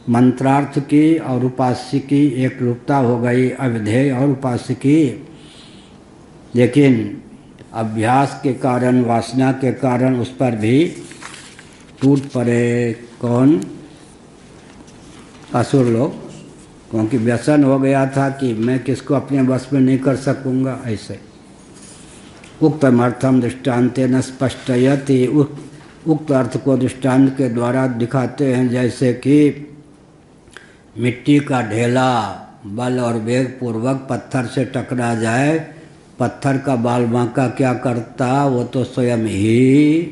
मंत्रार्थ की और उपास्य की एक रूपता हो गई, अविधेय और उपास्य की। लेकिन अभ्यास के कारण, वासना के कारण उस पर भी टूट पड़े। कौन? असुर लोग, क्योंकि व्यसन हो गया था कि मैं किसको अपने वश में नहीं कर सकूँगा। ऐसे उक्तमर्थम दृष्टान्तेन स्पष्टयति, उक्त अर्थ को दृष्टांत के द्वारा दिखाते हैं। जैसे कि मिट्टी का ढेला बल और वेग पूर्वक पत्थर से टकरा जाए, पत्थर का बाल बांका क्या करता? वो तो स्वयं ही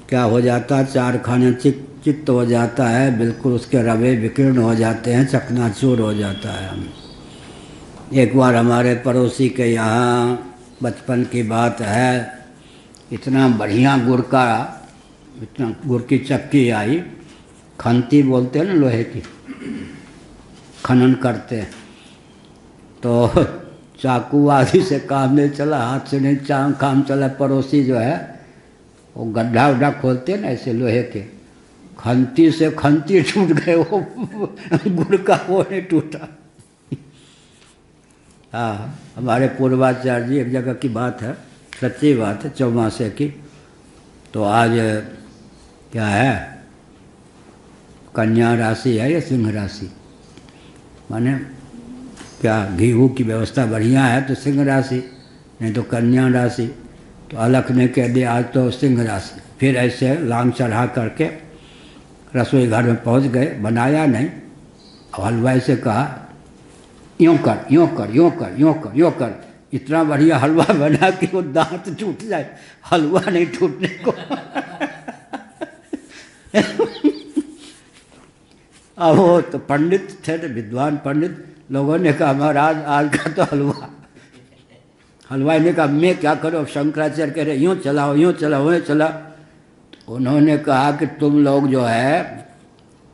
क्या हो जाता? चार खाने चित्त हो जाता है, बिल्कुल उसके रवे विकीर्ण हो जाते हैं, चकनाचूर हो जाता है। एक बार हमारे पड़ोसी के यहाँ बचपन की बात है, इतना बढ़िया इतना गुड़ की चक्की आई, खंती बोलते हैं ना लोहे की, खनन करते हैं, तो चाकू आदि से काम नहीं चला, हाथ से नहीं काम चला। पड़ोसी जो है वो गड्ढा उड्ढा खोलते हैं ना ऐसे लोहे के, खंती से खंती टूट गए, वो गुड़ का वो नहीं टूटा। हाँ, हमारे पूर्वाचार्य जी, एक जगह की बात है, सच्ची बात है, चौमासे की। तो आज क्या है, कन्या राशि है या सिंह राशि, माने क्या गेहूँ की व्यवस्था बढ़िया है तो सिंह राशि, नहीं तो कन्या राशि। तो अलख ने कह दिया आज तो सिंह राशि। फिर ऐसे लांग चढ़ा करके रसोई घर में पहुंच गए, बनाया नहीं। और हलवाई से कहा यूँ कर यूँ कर यूँ कर यूँ कर यूँ कर, इतना बढ़िया हलवा बना कि वो दांत टूट जाए, हलवा नहीं टूटने को। अब वो तो पंडित थे, विद्वान पंडित, लोगों ने कहा महाराज आज का तो हलवा। हलवाई ने कहा मैं क्या करूँ, शंकराचार्य कह रहे यूँ चलाओ यूँ चलाओ यूँ चला। उन्होंने कहा कि तुम लोग जो है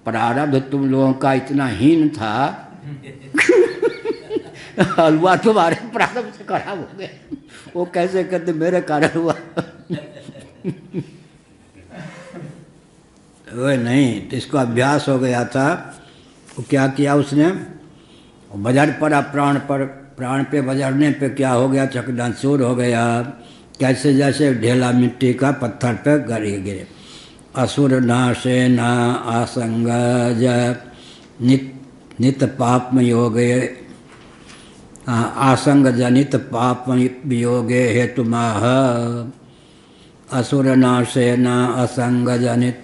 प्रारब्ध तुम लोगों का इतना हीन था, हलवा तुम्हारे प्रारब्ध से खराब हो गया। वो कैसे कहते मेरे कारण हुआ। वो नहीं, तो इसको अभ्यास हो गया था। वो क्या किया उसने, बजर पड़ा प्राण पर, प्राण पे बजरने पे क्या हो गया, चकनाचूर हो गया। कैसे? जैसे ढेला मिट्टी का पत्थर पे गिरे। असुर नाशे न आसंगज नित पाप योगे, आसंग जनित पाप वियोगे हेतुमाह। असुर नाशे न असंग जनित,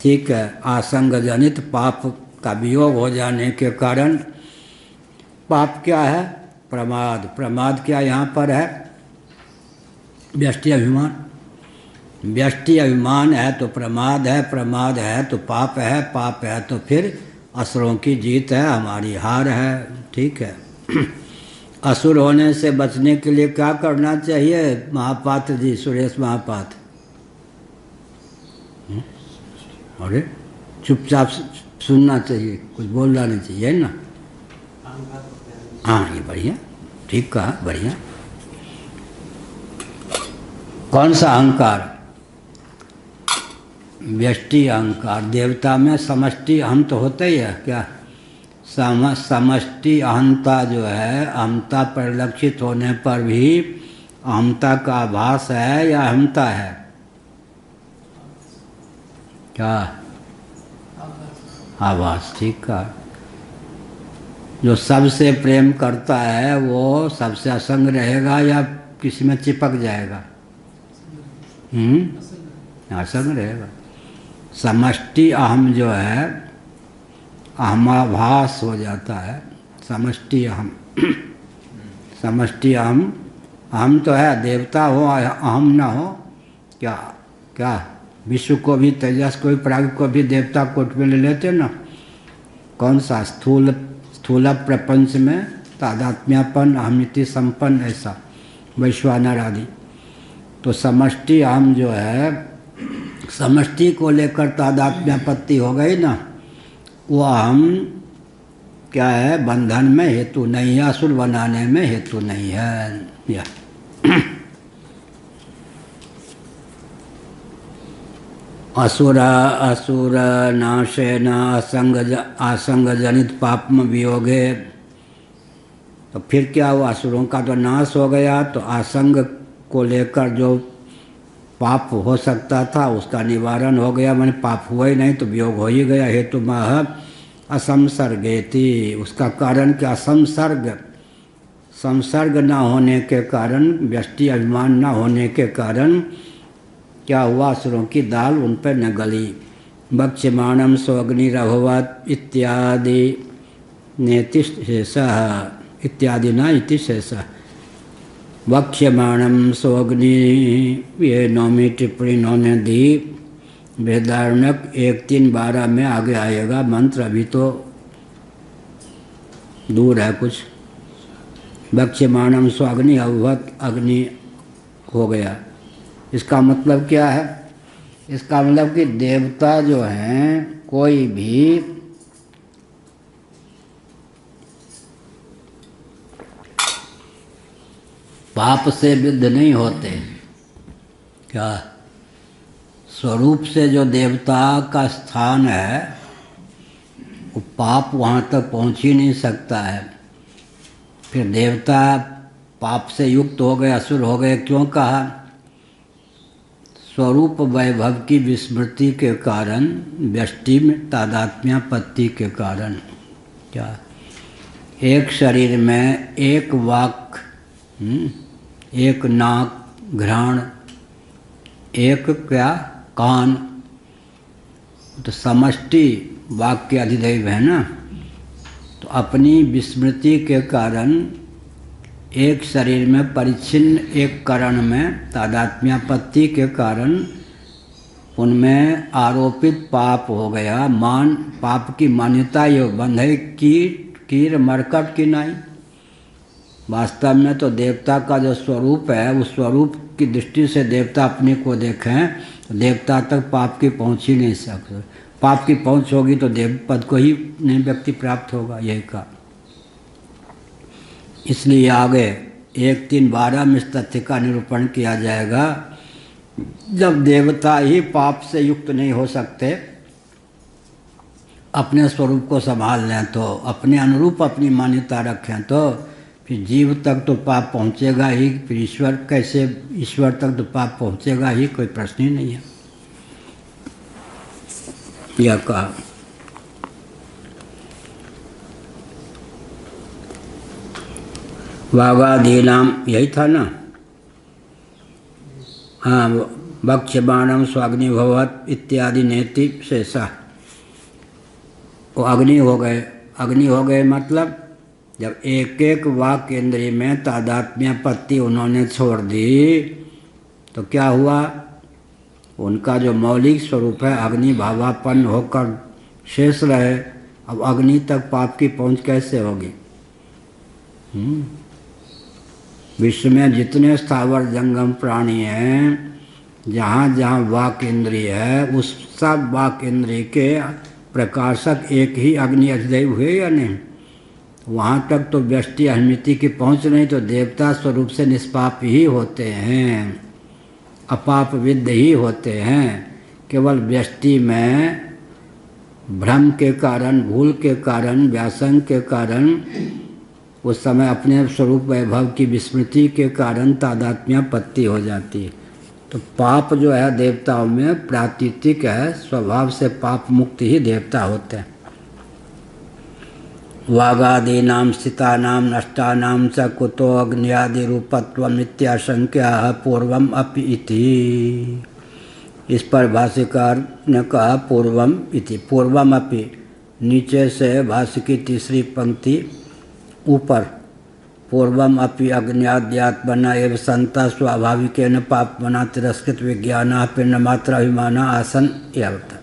ठीक है, आसंग जनित पाप का वियोग हो जाने के कारण, पाप क्या है? प्रमाद। प्रमाद क्या यहाँ पर है? व्यष्टि अभिमान। व्यष्टि अभिमान है तो प्रमाद है, प्रमाद है तो पाप है, पाप है तो फिर असुरों की जीत है, हमारी हार है। ठीक है। असुर होने से बचने के लिए क्या करना चाहिए महापात्र जी, सुरेश महापात्र? अरे चुपचाप सुनना चाहिए, कुछ बोलना नहीं चाहिए ना। हाँ ये बढ़िया, ठीक कहा, बढ़िया। कौन सा अहंकार? व्यष्टि अहंकार। देवता में समष्टि हम तो होते ही है क्या, समष्टि अहंता जो है, अहंता परिलक्षित होने पर भी अहंता का आभास है या अहंता है? क्या? आभास। ठीक है। जो सबसे प्रेम करता है वो सबसे असंग रहेगा या किसी में चिपक जाएगा? असंग रहेगा। समष्टि अहम जो है, अहमाभास हो जाता है। समष्टि अहम, समष्टि अहम, अहम तो है, देवता हो अहम ना हो क्या? क्या विश्व को भी, तेजस को भी, प्राग को भी देवता कोट में ले लेते ना। कौन सा? स्थूल प्रपंच में तादात्म्यपन, अहमिति संपन्न, ऐसा वैश्वानर आदि। तो समष्टि अहम जो है, समष्टि को लेकर तादात्म्यपत्ति हो गई ना, वो अहम क्या है? बंधन में हेतु नहीं है, असुर बनाने में हेतु नहीं है। या असुर नाशेन असंग जनित पापम वियोगे। तो फिर क्या हुआ? असुरों का तो नाश हो गया, तो असंग को लेकर जो पाप हो सकता था उसका निवारण हो गया। मैंने पाप हुआ ही नहीं तो वियोग हो ही गया। हेतु मह असंसर्गेति, उसका कारण क्या? संसर्ग न होने के कारण, व्यष्टि अभिमान न होने के कारण क्या हुआ? असुरों की दाल उन पर न गली। भक्ष्यमाणम स्वग्निरभवत् इत्यादि नेति शेषः, इत्यादि न इति शेषः। भक्ष्यमाणम स्वग्नि, ये 9वीं टिप्पणी इन्होंने दी। बृहदारण्यक 1:3-12 में आगे आएगा मंत्र, अभी तो दूर है कुछ। भक्ष्यमाणम स्वाग्नि अभवत्, अग्नि हो गया। इसका मतलब क्या है? इसका मतलब कि देवता जो हैं कोई भी पाप से विद्ध नहीं होते। क्या? स्वरूप से जो देवता का स्थान है वो पाप वहाँ तक पहुँच ही नहीं सकता है। फिर देवता पाप से युक्त हो गए, असुर हो गए, क्यों कहा? स्वरूप वैभव की विस्मृति के कारण, व्यष्टि में तादात्म्यापत्ति के कारण। क्या? एक शरीर में एक वाक, एक नाक, घ्राण, एक क्या? कान। तो समष्टि वाक के अधिदैव है ना। तो अपनी विस्मृति के कारण एक शरीर में परिच्छिन्न एक करण में तादात्म्यापत्ति के कारण उनमें आरोपित पाप हो गया। पाप की मान्यता ये बंधे कीर मरकट की नहीं। वास्तव में तो देवता का जो स्वरूप है, उस स्वरूप की दृष्टि से देवता अपने को देखें तो देवता तक पाप की पहुँच ही नहीं सकते। पाप की पहुँच होगी तो देव पद को ही नहीं व्यक्ति प्राप्त होगा। यही का इसलिए आगे 1:3-12 में इस तथ्य का निरूपण किया जाएगा। जब देवता ही पाप से युक्त नहीं हो सकते, अपने स्वरूप को संभाल लें तो, अपने अनुरूप अपनी मान्यता रखें तो फिर जीव तक तो पाप पहुँचेगा ही। फिर ईश्वर कैसे? ईश्वर तक तो पाप पहुँचेगा ही, कोई प्रश्न ही नहीं है। यह कहा। वागाधीनाम, यही था ना। हाँ, भक्ष्यमाणम स्वाग्नि भवत् इत्यादि नेति शेषा। वो अग्नि हो गए। अग्नि हो गए मतलब जब एक एक वाक इंद्रिय में तादात्म्यपत्ति उन्होंने छोड़ दी तो क्या हुआ? उनका जो मौलिक स्वरूप है अग्नि भावापन्न होकर शेष रहे। अब अग्नि तक पाप की पहुँच कैसे होगी? विश्व में जितने स्थावर जंगम प्राणी हैं, जहाँ जहाँ वाक इंद्रिय है, उस सब वाक इंद्रिय के प्रकाशक एक ही अग्नि अधिदैव हुए या नहीं? वहाँ तक तो व्यष्टि अहमिति की पहुँच नहीं, तो देवता स्वरूप से निष्पाप ही होते हैं, अपाप विद्ध ही होते हैं। केवल व्यष्टि में भ्रम के कारण, भूल के कारण, व्यासंग के कारण, उस समय अपने स्वरूप वैभव की विस्मृति के कारण तादात्म्यपत्ति हो जाती है। तो पाप जो है देवताओं में प्राकृतिक है, स्वभाव से पाप मुक्त ही देवता होते हैं। वागादीनां स्थितानां नष्टानां च कुतो अग्न्यादि रूपत्वम् इत्याशंक्या पूर्वम अपि इति। इस पर भाष्यकार ने कहा पूर्वम इति, पूर्वम अपि, नीचे से भाष्य की तीसरी पंक्ति ऊपर, पूर्वम अपि अग्न्याद्यात्मना एव संता स्वाभाविकेन पापमना तिरस्कृत विज्ञाना पिंडमात्र अभिमाना आसन एवं।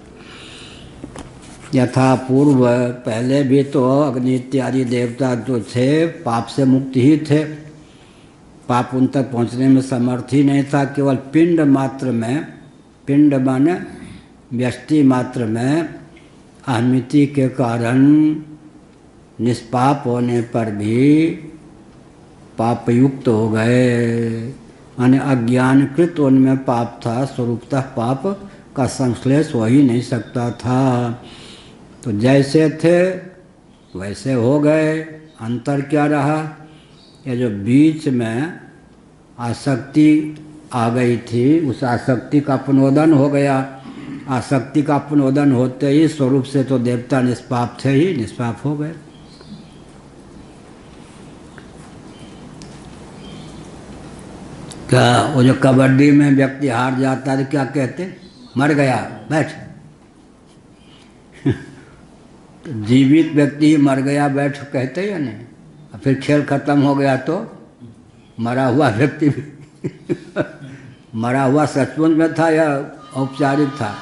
यथा पूर्व, पहले भी तो अग्नि इत्यादि देवता जो थे पाप से मुक्त ही थे, पाप उन तक पहुँचने में समर्थ ही नहीं था। केवल पिंड मात्र में, पिंड माने व्यष्टि मात्र में अहमिति के कारण निष्पाप होने पर भी पापयुक्त हो गए, माने अज्ञानकृत उनमें पाप था, स्वरूपतः पाप का संश्लेष हो ही नहीं सकता था। तो जैसे थे वैसे हो गए। अंतर क्या रहा? ये जो बीच में आसक्ति आ गई थी, उस आसक्ति का पुनोदन हो गया। आसक्ति का पुनोदन होते ही स्वरूप से तो देवता निष्पाप थे ही, निष्पाप हो गए। क्या वो जो कबड्डी में व्यक्ति हार जाता है तो क्या कहते? मर गया, बैठ। तो जीवित व्यक्ति मर गया बैठ कहते या नहीं? और फिर खेल खत्म हो गया तो मरा हुआ व्यक्ति भी मरा हुआ सचमुच में था या औपचारिक था?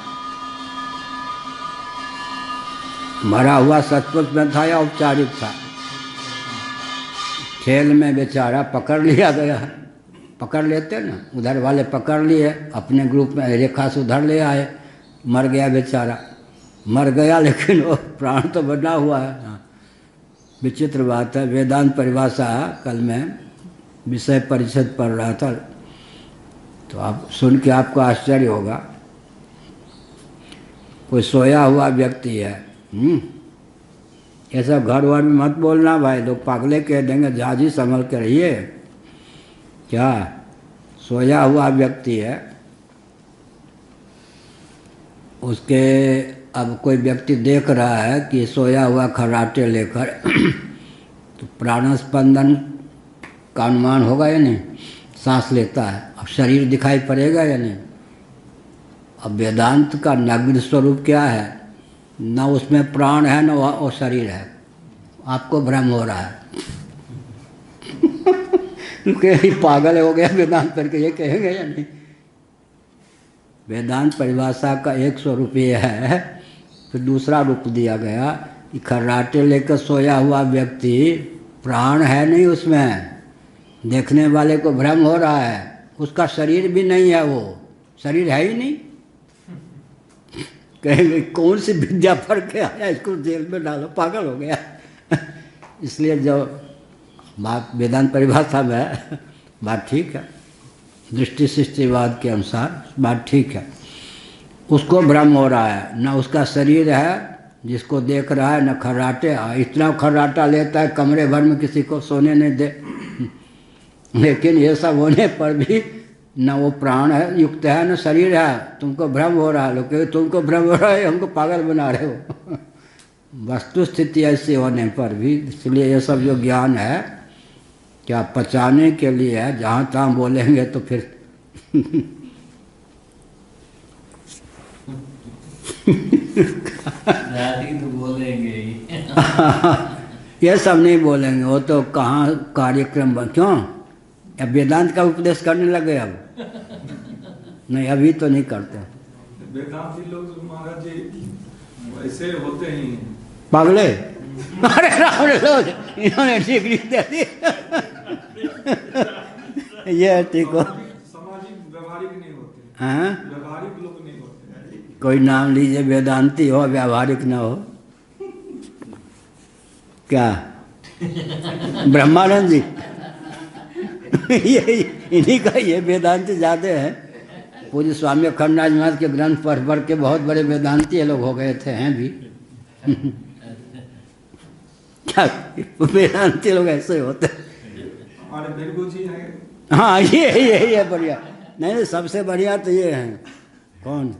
मरा हुआ सचमुच में था या औपचारिक था? खेल में बेचारा पकड़ लिया गया, पकड़ लेते ना, उधर वाले पकड़ लिए, अपने ग्रुप में रेखा से उधर ले आए, मर गया बेचारा। मर गया लेकिन वो प्राण तो बना हुआ है। विचित्र बात है। वेदांत परिभाषा कल मैं विषय परिषद पढ़ रहा था, तो आप सुन के आपको आश्चर्य होगा। कोई सोया हुआ व्यक्ति है, ये सब घर वर में मत बोलना भाई, लोग पागले कह देंगे, जाजी संभल के रहिए। क्या सोया हुआ व्यक्ति है, उसके अब कोई व्यक्ति देख रहा है कि सोया हुआ खर्राटे लेकर तो प्राण स्पंदन का अनुमान होगा या नहीं? सांस लेता है, अब शरीर दिखाई पड़ेगा या नहीं? अब वेदांत का नग्न स्वरूप क्या है? न उसमें प्राण है न वो शरीर है। आपको भ्रम हो रहा है पागल हो गया वेदांत करके, ये कहेंगे या नहीं? वेदांत परिभाषा का एक स्वरूप ये है, फिर दूसरा रूप दिया गया कि खर्राटे लेकर सोया हुआ व्यक्ति प्राण है नहीं उसमें, देखने वाले को भ्रम हो रहा है, उसका शरीर भी नहीं है, वो शरीर है ही नहीं। कहेंगे कौन सी विद्या पढ़ के आया, इसको जेल में डालो, पागल हो गया इसलिए जो बात वेदांत परिभाषा में बात ठीक है, दृष्टि सृष्टिवाद के अनुसार बात ठीक है। उसको भ्रम हो रहा है, न उसका शरीर है जिसको देख रहा है, न खर्राटे। इतना खर्राटा लेता है कमरे भर में किसी को सोने नहीं दे लेकिन ये सब होने पर भी न वो प्राण है युक्त है न शरीर है, तुमको भ्रम हो रहा है। लोग कहे तुमको भ्रम हो रहा है, हमको पागल बना रहे हो वस्तु स्थिति ऐसी होने पर भी। इसलिए ये सब जो ज्ञान है क्या पचाने के लिए है, जहाँ तहाँ बोलेंगे तो फिर तो बोलेंगे ही ये सब नहीं बोलेंगे, वो तो कहाँ कार्यक्रम क्यों अब वेदांत का उपदेश करने लगे? अब नहीं, अभी तो नहीं करते। वेदांती लोग महाराज जी वैसे होते ही पागले अरे राम लोग इन्होंने डिग्री दे दी ये ठीक हो। सामाजिक व्यवहारिक नहीं होते, हाँ, व्यवहारिक लोग नहीं होते। कोई नाम लीजिए वेदांती हो व्यावहारिक न हो। क्या ब्रह्मानंद जी ये इन्हीं का ये वेदांती ज़्यादा है। पूज्य स्वामी अखंडानंद महाराज के ग्रंथ पढ़ पढ़ के बहुत बड़े वेदांती लोग हो गए थे, हैं भी। क्या वेदांती लोग ऐसे होते हैं। हमारे बिरगु जी हैं। हाँ यही है बढ़िया। नहीं सबसे बढ़िया तो ये है। कौन?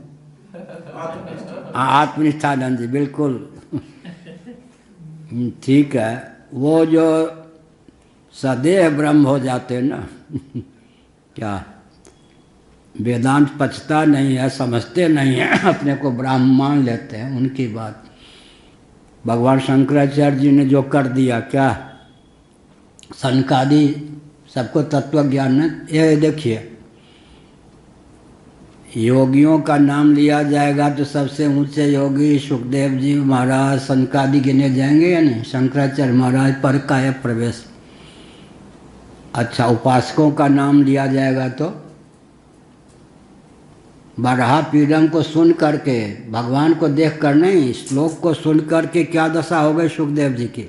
आत्मनिष्ठानंद जी, बिल्कुल ठीक है। वो जो सदैव ब्रह्म हो जाते हैं ना क्या वेदांत पचता नहीं है, समझते नहीं है, अपने को ब्राह्म मान लेते हैं, उनकी बात। भगवान शंकराचार्य जी ने जो कर दिया, क्या सनकादि सबको तत्व ज्ञान ने, ये देखिए योगियों का नाम लिया जाएगा तो सबसे ऊंचे योगी सुखदेव जी महाराज सनकादि गिने जाएंगे या नहीं? शंकराचार्य महाराज पर काय प्रवेश। अच्छा उपासकों का नाम लिया जाएगा तो बरहा पीडम को सुन करके, भगवान को देख कर नहीं, श्लोक को सुन करके क्या दशा हो गई सुखदेव जी की।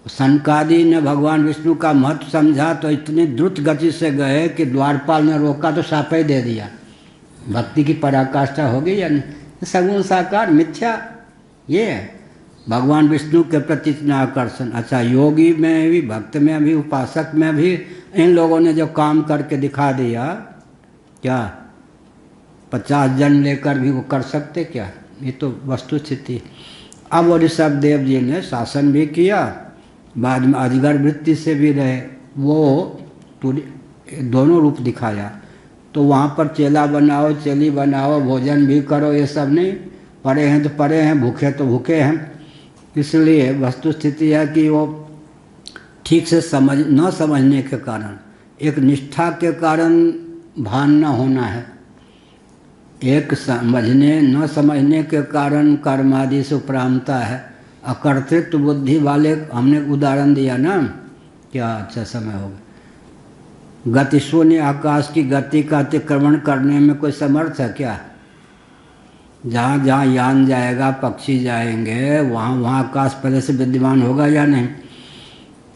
सनकादि ने भगवान विष्णु का महत्व समझा तो इतनी द्रुत गति से गए कि द्वारपाल ने रोका तो शाप ही दे दिया। भक्ति की पराकाष्ठा हो गई या नहीं? सगुण साकार मिथ्या, ये है भगवान विष्णु के प्रति इतना आकर्षण। अच्छा योगी में भी, भक्त में भी, उपासक में भी इन लोगों ने जो काम करके दिखा दिया, क्या 50 जन लेकर भी वो कर सकते क्या? ये तो वस्तु स्थिति। अब वो ऋषभ देव जी ने शासन भी किया, बाद में अजगर वृत्ति से भी रहे, वो दोनों रूप दिखाया। तो वहाँ पर चेला बनाओ, चेली बनाओ, भोजन भी करो, ये सब नहीं। पड़े हैं तो पड़े हैं, भूखे तो भूखे हैं। इसलिए वस्तु स्थिति है कि वो ठीक से न समझने के कारण, एक निष्ठा के कारण भान न होना है, एक न समझने के कारण कर्मादि से उपरामता है। अकर्तृत्व बुद्धि वाले हमने उदाहरण दिया ना, क्या अच्छा समय होगा। गति शून्य आकाश की गति का अतिक्रमण करने में कोई समर्थ है क्या? जहाँ जहाँ यान जाएगा, पक्षी जाएंगे, वहाँ वहाँ आकाश पहले से विद्यमान होगा या नहीं?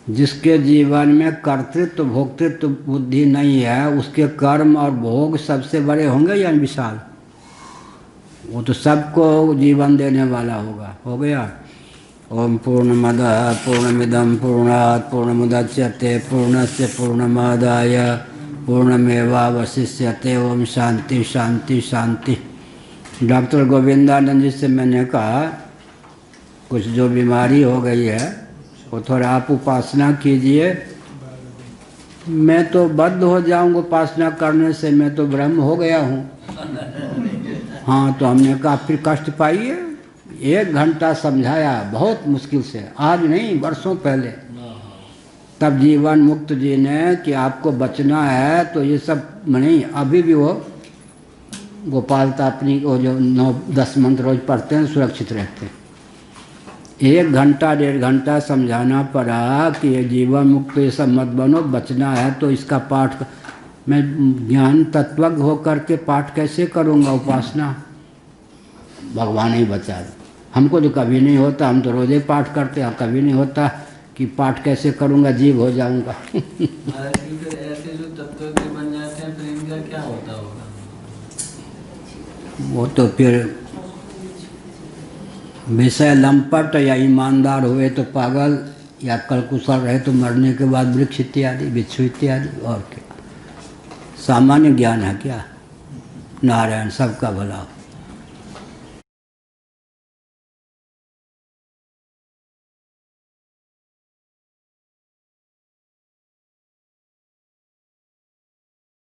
जिसके जीवन में कर्तृत्व भोक्तृत्व बुद्धि नहीं है, उसके कर्म और भोग सबसे बड़े होंगे या विशाल? वो तो सबको जीवन देने वाला होगा। हो गया। ओम पूर्णमदः पूर्णमिदं पूर्णात् पूर्णमुदच्यते पूर्णस्य पूर्णमादाय पूर्णमेवावशिष्यते। ओम शांति शांति शांति। डॉक्टर गोविंदानंद जी से मैंने कहा कुछ जो बीमारी हो गई है वो थोड़ा आप उपासना कीजिए। मैं तो बद्ध हो जाऊंगा उपासना करने से, मैं तो ब्रह्म हो गया हूँ। हाँ तो हमने कहा फिर कष्ट पाइए। 1 घंटा समझाया बहुत मुश्किल से, आज नहीं वर्षों पहले। तब जीवन मुक्त जी ने कि आपको बचना है तो ये सब नहीं। अभी भी वो गोपाल तापनी को जो 9-10 मंत्र रोज पढ़ते हैं सुरक्षित रहते हैं। 1 घंटा 1.5 घंटा समझाना पड़ा कि ये जीवन मुक्त ये सब मत बनो, बचना है तो इसका पाठ। मैं ज्ञान तत्वज्ञ होकर के पाठ कैसे करूँगा उपासना? भगवान ही बचा दे। हमको तो कभी नहीं होता, हम तो रोजे पाठ करते हैं, कभी नहीं होता कि पाठ कैसे करूँगा, जीव हो जाऊँगा। ऐसे जो तत्वज्ञ बन जाते हैं फिर इनका क्या होता होगा? वो तो फिर विषय लंपट या ईमानदार हुए तो पागल, या कलकुशल रहे तो मरने के बाद वृक्ष इत्यादि, बिच्छू इत्यादि। और क्या सामान्य ज्ञान है क्या? नारायण सबका भला हो।